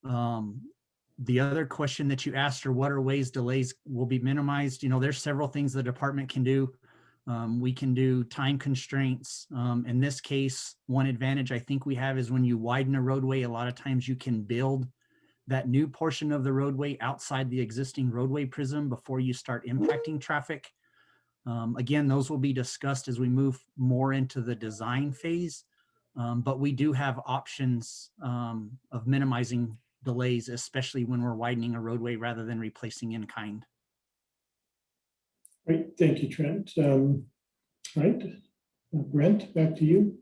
The other question that you asked, or what are ways delays will be minimized? There's several things the department can do. We can do time constraints. In this case, one advantage I think we have is when you widen a roadway, a lot of times you can build that new portion of the roadway outside the existing roadway prism before you start impacting traffic. Again, those will be discussed as we move more into the design phase, but we do have options of minimizing delays, especially when we're widening a roadway rather than replacing in kind.
Great, thank you, Trent. All right, Brent, back to you.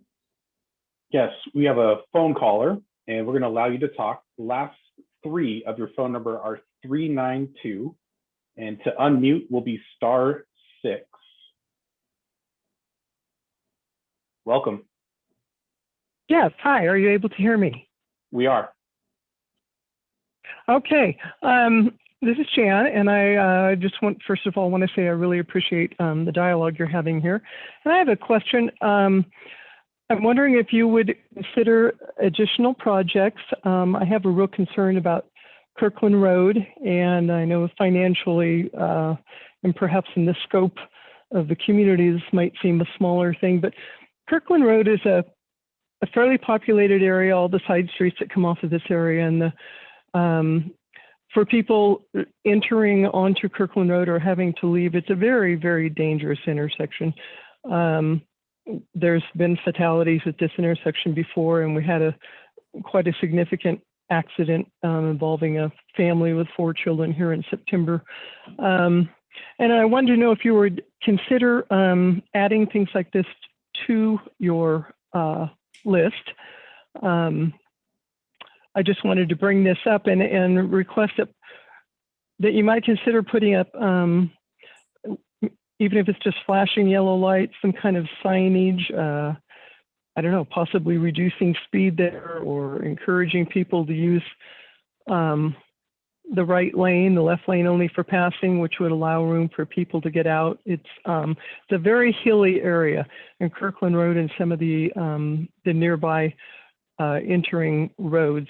Yes, we have a phone caller and we're going to allow you to talk. The last 3 of your phone number are 392, and to unmute will be *6. Welcome.
Yes, hi, are you able to hear me?
We are.
Okay, this is Jan, and I just first of all, want to say I really appreciate the dialogue you're having here. And I have a question. I'm wondering if you would consider additional projects. I have a real concern about Kirkland Road, and I know financially and perhaps in the scope of the community, this might seem a smaller thing, but Kirkland Road is a fairly populated area, all the side streets that come off of this area, and for people entering onto Kirkland Road or having to leave, it's a very, very dangerous intersection. There's been fatalities at this intersection before, and we had quite a significant accident involving a family with 4 children here in September. And I wanted to know if you would consider adding things like this to your list. I just wanted to bring this up and request that you might consider putting up, even if it's just flashing yellow lights, some kind of signage, I don't know, possibly reducing speed there or encouraging people to use the right lane, the left lane only for passing, which would allow room for people to get out. It's a very hilly area, and Kirkland Road and some of the nearby entering roads.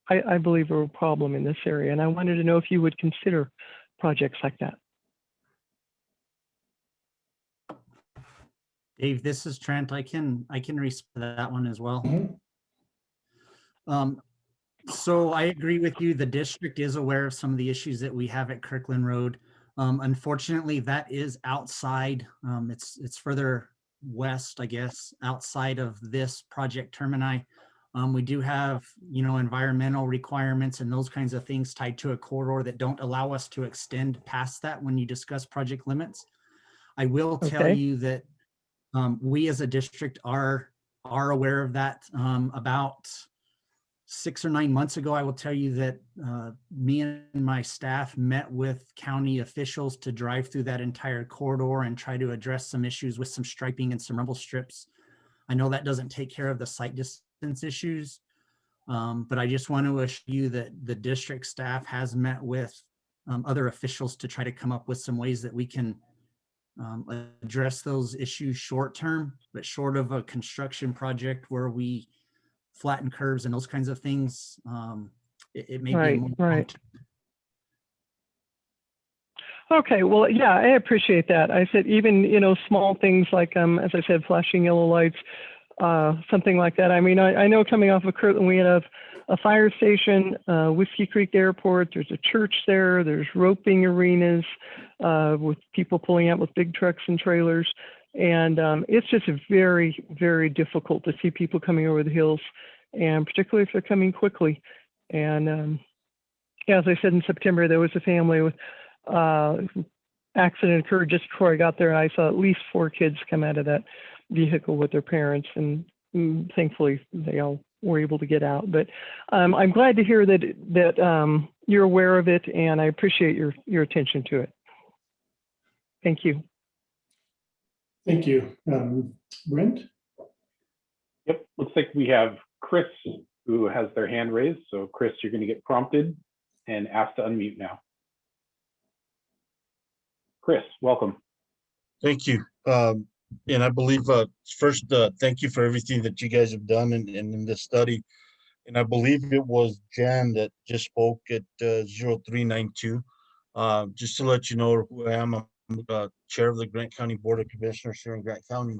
I believe, a problem in this area, and I wanted to know if you would consider projects like that.
Dave, this is Trent. I can respond to that one as well. So I agree with you. The district is aware of some of the issues that we have at Kirkland Road. Unfortunately, that is outside. It's further west, I guess, outside of this project termini. We do have, environmental requirements and those kinds of things tied to a corridor that don't allow us to extend past that when you discuss project limits. I will tell you that we as a district are aware of that. About 6 or 9 months ago, I will tell you that me and my staff met with county officials to drive through that entire corridor and try to address some issues with some striping and some rumble strips. I know that doesn't take care of the site distance issues, but I just want to assure you that the district staff has met with other officials to try to come up with some ways that we can address those issues short term, but short of a construction project where we flatten curves and those kinds of things. It may be more
right. Okay, well, yeah, I appreciate that. I said even, small things like, as I said, flashing yellow lights, something like that. I mean, I know coming off of Kirtland, we have a fire station, Whiskey Creek Airport, there's a church there, there's roping arenas with people pulling out with big trucks and trailers. And it's just very, very difficult to see people coming over the hills, and particularly if they're coming quickly. And as I said, in September, there was a family with accident occurred just before I got there. I saw at least 4 kids come out of that vehicle with their parents, and thankfully they all were able to get out. But I'm glad to hear that you're aware of it, and I appreciate your attention to it. Thank you.
Thank you. Brent?
Yep, looks like we have Chris who has their hand raised. So Chris, you're going to get prompted and asked to unmute now. Chris, welcome.
Thank you. And I believe first, thank you for everything that you guys have done in this study. And I believe it was Jan that just spoke at 0392. Just to let you know who I am, I'm chair of the Grant County Board of Commissioners here in Grant County.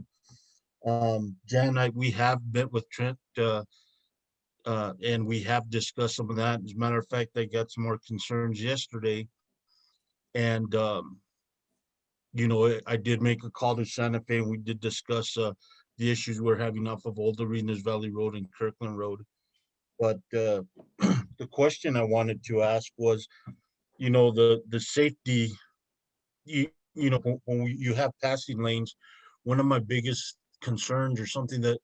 Jan, we have met with Trent and we have discussed some of that. As a matter of fact, I got some more concerns yesterday. And I did make a call to Santa Fe, and we did discuss the issues we're having off of Old Arenas Valley Road and Kirkland Road. But the question I wanted to ask was, the safety, when you have passing lanes, one of my biggest concerns, or something that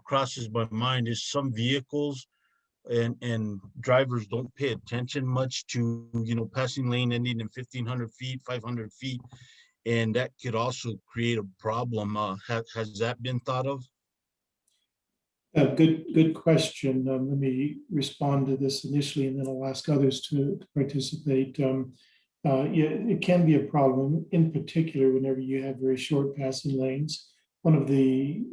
crosses my mind, is some vehicles and drivers don't pay attention much to, passing lane ending in 1,500 feet, 500 feet. And that could also create a problem. Has that been thought of?
Good question. Let me respond to this initially, and then I'll ask others to participate. It can be a problem, in particular, whenever you have very short passing lanes. One of the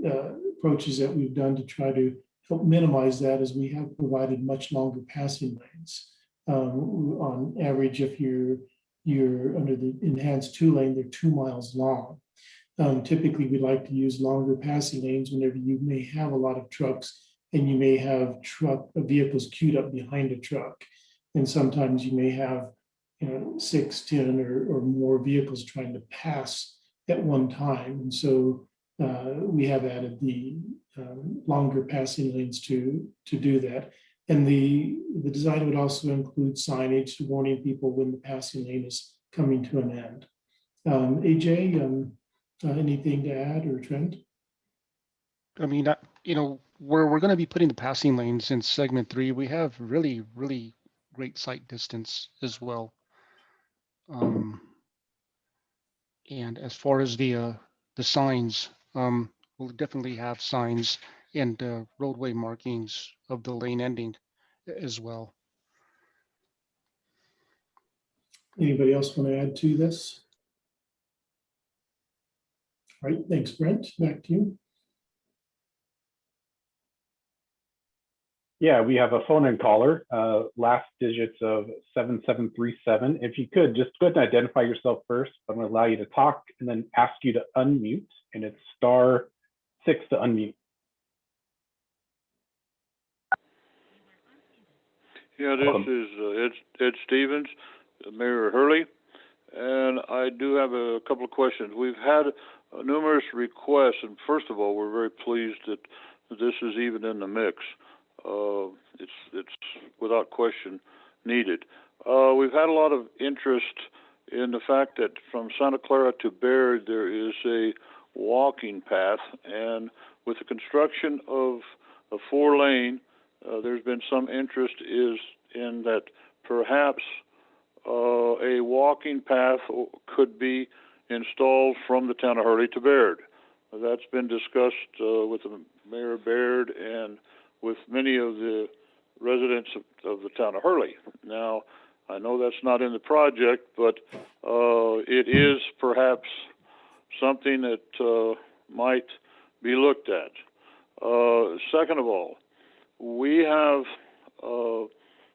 approaches that we've done to try to help minimize that is we have provided much longer passing lanes. On average, if you're under the enhanced 2-lane, they're 2 miles long. Typically, we like to use longer passing lanes whenever you may have a lot of trucks and you may have vehicles queued up behind a truck. And sometimes you may have 6, 10 or more vehicles trying to pass at one time. And so we have added the longer passing lanes to do that. And the design would also include signage warning people when the passing lane is coming to an end. AJ, anything to add, or Trent?
I mean, where we're going to be putting the passing lanes in segment 3, we have really, really great sight distance as well. And as far as the signs, we'll definitely have signs and roadway markings of the lane ending as well.
Anybody else want to add to this? All right, thanks, Brent. Back to you.
Yeah, we have a phone-in caller, last digits of 7737. If you could, just go ahead and identify yourself first. I'm going to allow you to talk and then ask you to unmute, and it's *6 to unmute.
Yeah, this is Ed Stevens, Mayor of Hurley, and I do have a couple of questions. We've had numerous requests, and first of all, we're very pleased that this is even in the mix. It's without question needed. We've had a lot of interest in the fact that from Santa Clara to Baird there is a walking path, and with the construction of a 4-lane, there's been some interest in that perhaps a walking path could be installed from the town of Hurley to Baird. That's been discussed with the Mayor of Baird and with many of the residents of the town of Hurley. Now, I know that's not in the project, but it is perhaps something that might be looked at. Second of all, we have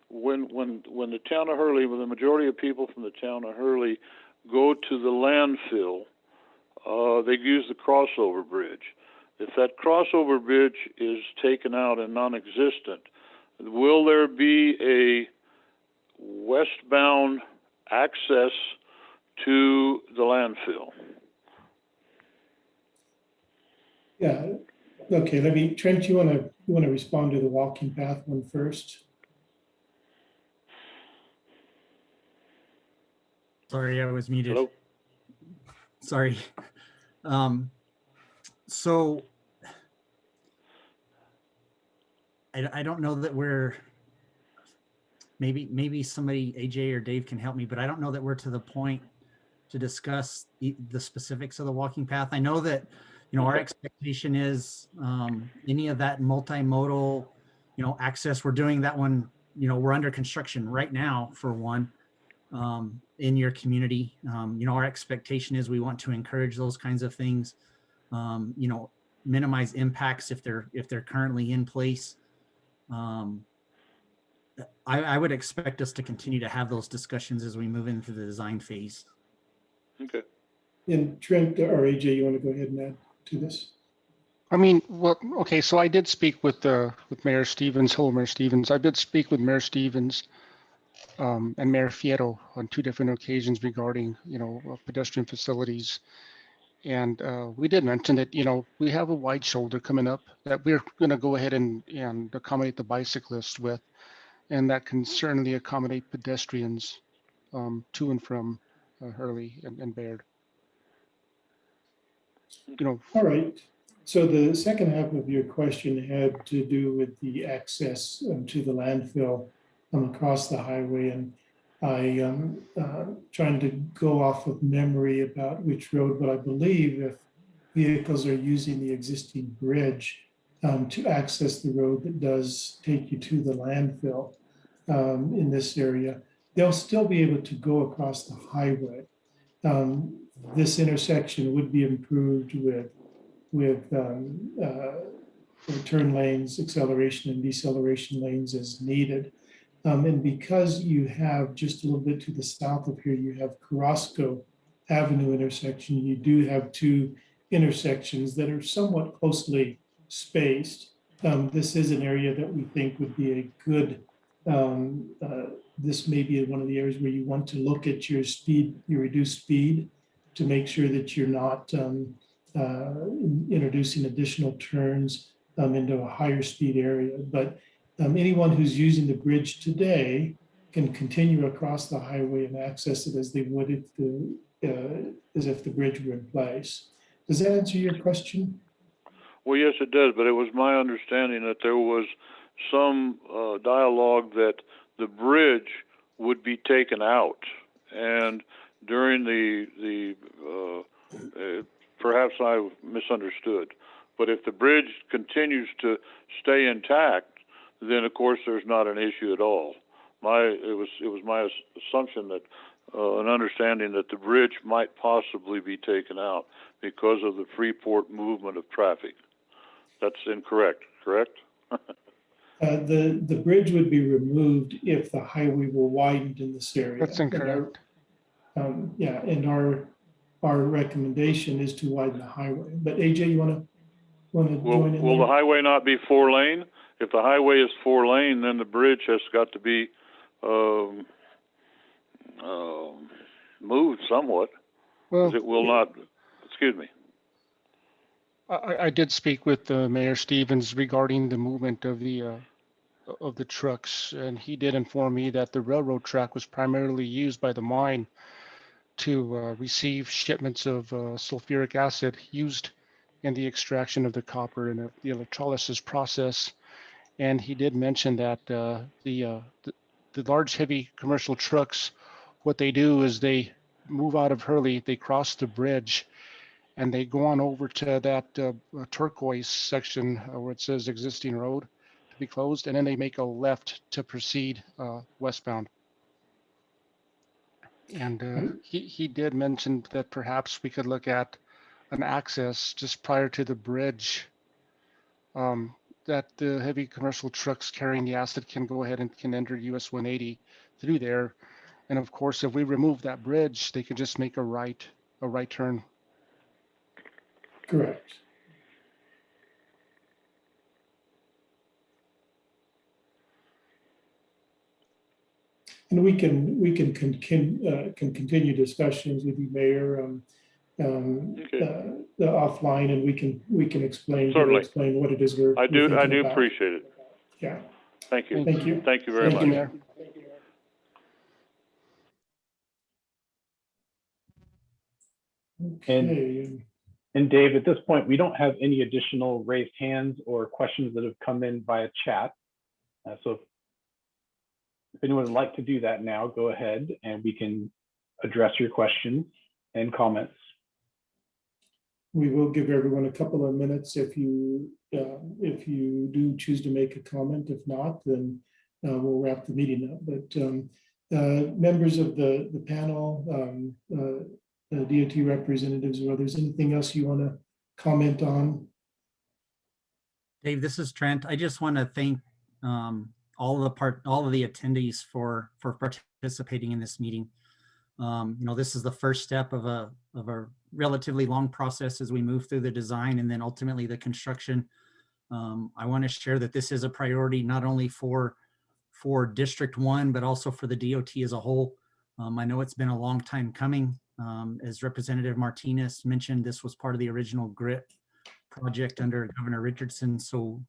when the town of Hurley, when the majority of people from the town of Hurley go to the landfill, they use the crossover bridge. If that crossover bridge is taken out and non-existent, will there be a westbound access to the landfill?
Yeah. Okay. Trent, you want to respond to the walking path one first?
Sorry, I was muted.
Hello?
Sorry. So I don't know that we're, maybe somebody, AJ or Dave, can help me, but I don't know that we're to the point to discuss the specifics of the walking path. I know that, our expectation is any of that multimodal, access, we're doing that one, we're under construction right now for one in your community. Our expectation is we want to encourage those kinds of things. Minimize impacts if they're currently in place. I would expect us to continue to have those discussions as we move into the design phase.
Okay.
And Trent or AJ, you want to go ahead and add to this?
I mean, well, okay, so I did speak with Mayor Stevens. Hello, Mayor Stevens. I did speak with Mayor Stevens and Mayor Fierro on 2 different occasions regarding, pedestrian facilities. And we did mention that, we have a wide shoulder coming up that we're going to go ahead and accommodate the bicyclists with, and that can certainly accommodate pedestrians to and from Hurley and Baird.
All right. So the second half of your question had to do with the access to the landfill across the highway. And I am trying to go off of memory about which road, but I believe if vehicles are using the existing bridge to access the road that does take you to the landfill in this area, they'll still be able to go across the highway. This intersection would be improved with turn lanes, acceleration and deceleration lanes as needed. And because you have just a little bit to the south of here, you have Carrasco Avenue intersection, you do have 2 intersections that are somewhat closely spaced. This is an area that we think would be a good, this may be one of the areas where you want to look at your speed, your reduced speed, to make sure that you're not introducing additional turns into a higher speed area. But anyone who's using the bridge today can continue across the highway and access it as they would as if the bridge were in place. Does that answer your question?
Well, yes, it does, but it was my understanding that there was some dialogue that the bridge would be taken out, and during perhaps I misunderstood, but if the bridge continues to stay intact, then of course there's not an issue at all. It was my assumption that an understanding that the bridge might possibly be taken out because of the Freeport movement of traffic. That's incorrect, correct?
The bridge would be removed if the highway were widened in this area.
That's incorrect.
Yeah, and our recommendation is to widen the highway. But AJ, you want to join in?
Will the highway not be 4-lane? If the highway is 4-lane, then the bridge has got to be moved somewhat.
Well,
it will not. Excuse me.
I did speak with Mayor Stevens regarding the movement of the trucks, and he did inform me that the railroad track was primarily used by the mine to receive shipments of sulfuric acid used in the extraction of the copper and the electrolysis process. And he did mention that the large heavy commercial trucks, what they do is they move out of Hurley, they cross the bridge, and they go on over to that turquoise section where it says existing road to be closed, and then they make a left to proceed westbound. And he did mention that perhaps we could look at an access just prior to the bridge, that the heavy commercial trucks carrying the acid can go ahead and can enter US 180 through there. And of course, if we remove that bridge, they can just make a right turn.
Correct. And we can continue discussions with you, Mayor, the offline, and we can explain what it is we're
I do
about.
appreciate it.
Yeah.
Thank you.
Thank you.
Thank you very much.
Mayor.
Okay.
And Dave, at this point, we don't have any additional raised hands or questions that have come in via chat. So if anyone would like to do that now, go ahead and we can address your questions and comments.
We will give everyone a couple of minutes if you do choose to make a comment. If not, then we'll wrap the meeting up. But members of the panel, DOT representatives or others, anything else you want to comment on?
Dave, this is Trent. I just want to thank all of the attendees for participating in this meeting. This is the first step of a relatively long process as we move through the design and then ultimately the construction. I want to share that this is a priority not only for District 1, but also for the DOT as a whole. I know it's been a long time coming. As Representative Martinez mentioned, this was part of the original GRIT project under Governor Richardson. So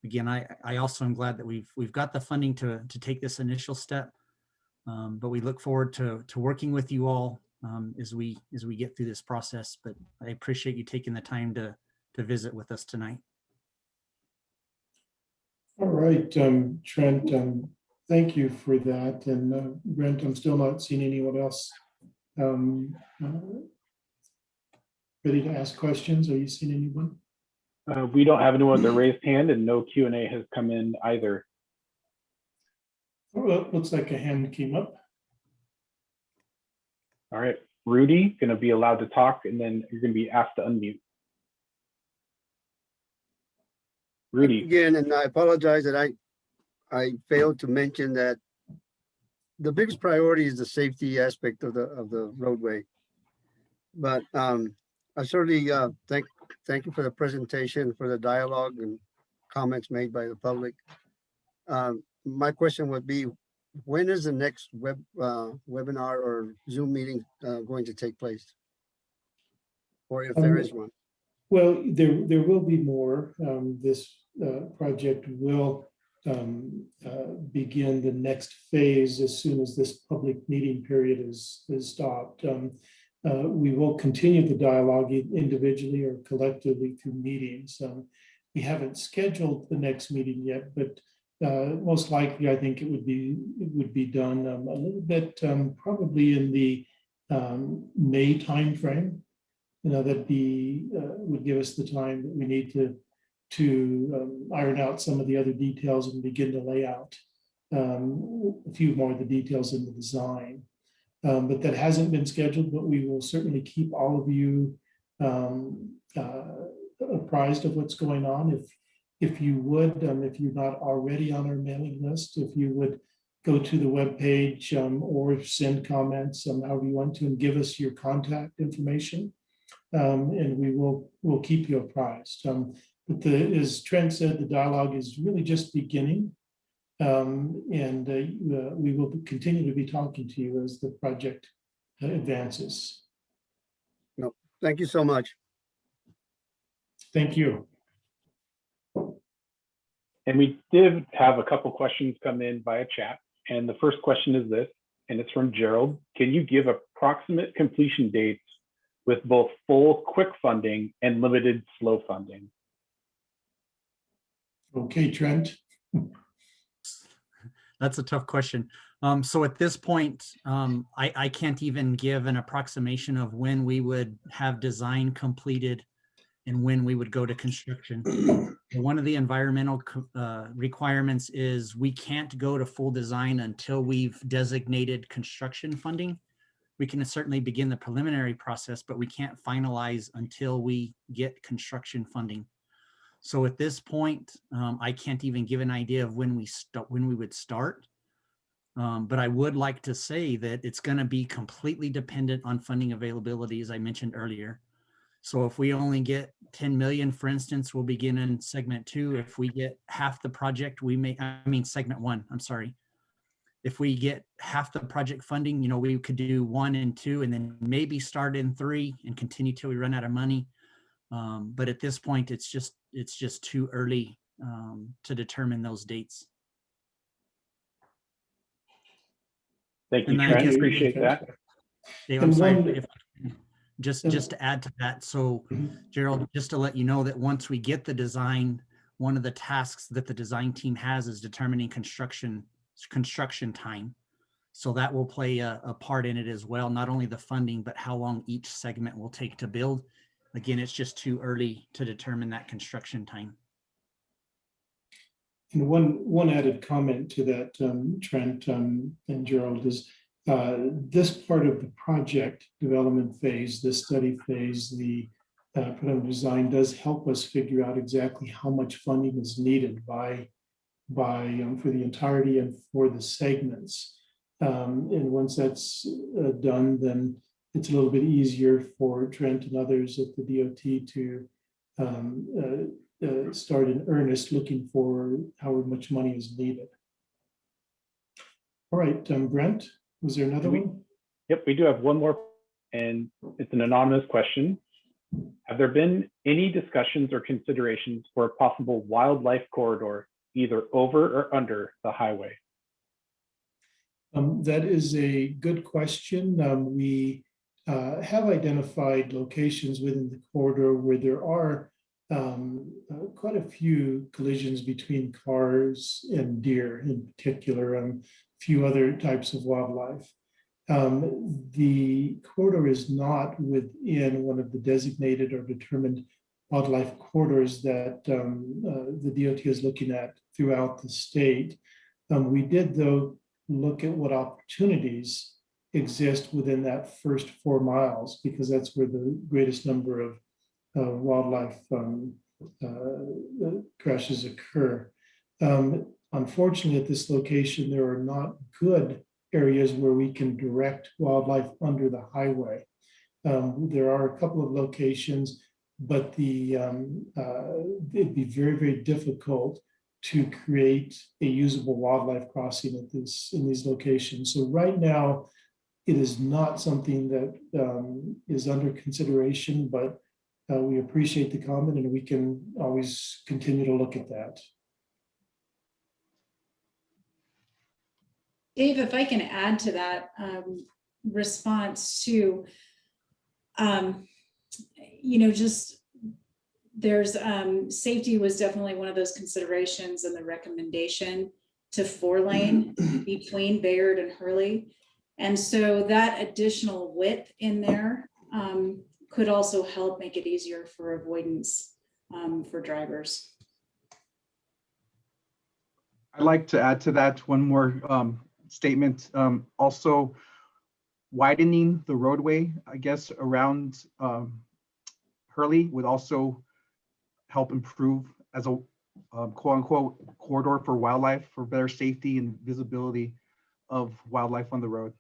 again, I also am glad that we've got the funding to take this initial step. But we look forward to working with you all as we get through this process. But I appreciate you taking the time to visit with us tonight.
All right, Trent, thank you for that. And Brent, I'm still not seeing anyone else ready to ask questions. Are you seeing anyone?
We don't have anyone with a raised hand, and no Q&A has come in either.
Well, it looks like a hand came up.
All right, Rudy, going to be allowed to talk, and then you're going to be asked to unmute. Rudy.
Again, and I apologize that I failed to mention that the biggest priority is the safety aspect of the roadway. But I certainly thank you for the presentation, for the dialogue and comments made by the public. My question would be, when is the next webinar or Zoom meeting going to take place? Or if there is one?
Well, there will be more. This project will begin the next phase as soon as this public meeting period is stopped. We will continue the dialogue individually or collectively through meetings. We haven't scheduled the next meeting yet, but most likely I think it would be done a little bit probably in the May timeframe. That would give us the time that we need to iron out some of the other details and begin to lay out a few more of the details in the design. But that hasn't been scheduled, but we will certainly keep all of you apprised of what's going on. If you would, if you're not already on our mailing list, if you would go to the webpage or send comments, however you want to, and give us your contact information, and we'll keep you apprised. But as Trent said, the dialogue is really just beginning, and we will continue to be talking to you as the project advances.
No, thank you so much.
Thank you.
And we did have a couple questions come in via chat. And the first question is this, and it's from Gerald. Can you give approximate completion dates with both full quick funding and limited slow funding?
Okay, Trent.
That's a tough question. So at this point, I can't even give an approximation of when we would have design completed and when we would go to construction. One of the environmental requirements is we can't go to full design until we've designated construction funding. We can certainly begin the preliminary process, but we can't finalize until we get construction funding. So at this point, I can't even give an idea of when we would start. But I would like to say that it's going to be completely dependent on funding availability, as I mentioned earlier. So if we only get 10 million, for instance, we'll begin in segment 2. If we get half the project, segment 1, I'm sorry. If we get half the project funding, you know, we could do 1 and 2 and then maybe start in 3 and continue till we run out of money. But at this point, it's just too early to determine those dates.
Thank you, Trent. Appreciate that.
Dave, I'm sorry, just to add to that. So Gerald, just to let you know that once we get the design, one of the tasks that the design team has is determining construction time. So that will play a part in it as well, not only the funding, but how long each segment will take to build. Again, it's just too early to determine that construction time.
And one added comment to that, Trent and Gerald, is this part of the project development phase, the study phase, the preliminary design does help us figure out exactly how much funding is needed for the entirety and for the segments. And once that's done, then it's a little bit easier for Trent and others at the DOT to start in earnest looking for how much money is needed. All right, Brent, was there another one?
Yep, we do have one more, and it's an anonymous question. Have there been any discussions or considerations for a possible wildlife corridor, either over or under the highway?
That is a good question. We have identified locations within the corridor where there are quite a few collisions between cars and deer in particular, and a few other types of wildlife. The corridor is not within one of the designated or determined wildlife corridors that the DOT is looking at throughout the state. We did, though, look at what opportunities exist within that first 4 miles, because that's where the greatest number of wildlife crashes occur. Unfortunately, at this location, there are not good areas where we can direct wildlife under the highway. There are a couple of locations, but it'd be very, very difficult to create a usable wildlife crossing in these locations. So right now, it is not something that is under consideration, but we appreciate the comment and we can always continue to look at that.
Dave, if I can add to that response too, just there's safety was definitely one of those considerations in the recommendation to 4-lane between Bayard and Hurley. And so that additional width in there could also help make it easier for avoidance for drivers.
I'd like to add to that one more statement. Also, widening the roadway, I guess, around Hurley would also help improve as a quote unquote corridor for wildlife, for better safety and visibility of wildlife on the road.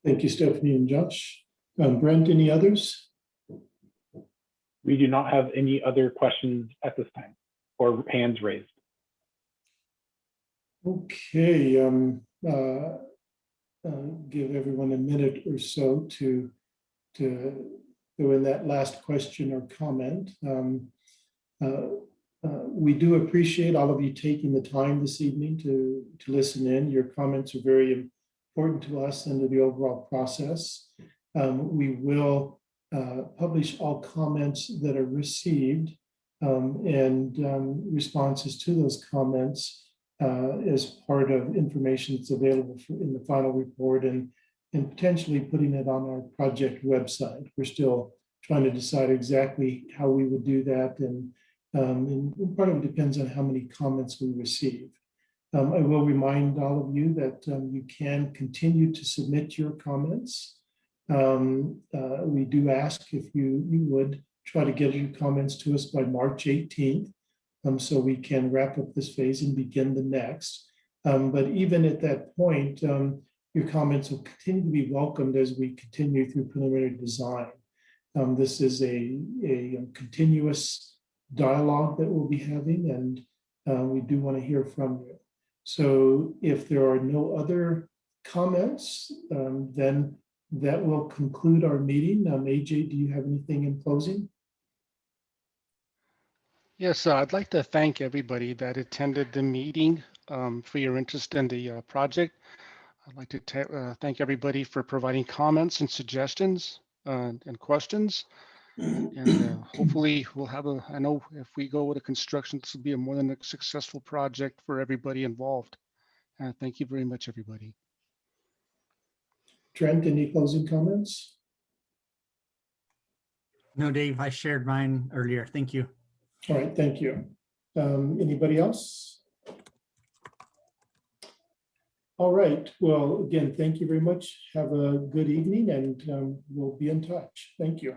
Thank you, Stephanie and Josh. Brent, any others?
We do not have any other questions at this time or hands raised.
Okay, give everyone a minute or so to go in that last question or comment. We do appreciate all of you taking the time this evening to listen in. Your comments are very important to us and to the overall process. We will publish all comments that are received and responses to those comments as part of information that's available in the final report and potentially putting it on our project website. We're still trying to decide exactly how we would do that, and part of it depends on how many comments we receive. I will remind all of you that you can continue to submit your comments. We do ask if you would try to get your comments to us by March 18th, so we can wrap up this phase and begin the next. But even at that point, your comments will continue to be welcomed as we continue through preliminary design. This is a continuous dialogue that we'll be having, and we do want to hear from you. So if there are no other comments, then that will conclude our meeting. AJ, do you have anything in closing?
Yes, I'd like to thank everybody that attended the meeting for your interest in the project. I'd like to thank everybody for providing comments and suggestions and questions. And hopefully we'll have I know if we go with a construction, this will be a more than a successful project for everybody involved. Thank you very much, everybody.
Trent, any closing comments?
No, Dave, I shared mine earlier. Thank you.
All right, thank you. Anybody else? All right, well, again, thank you very much. Have a good evening, and we'll be in touch. Thank you.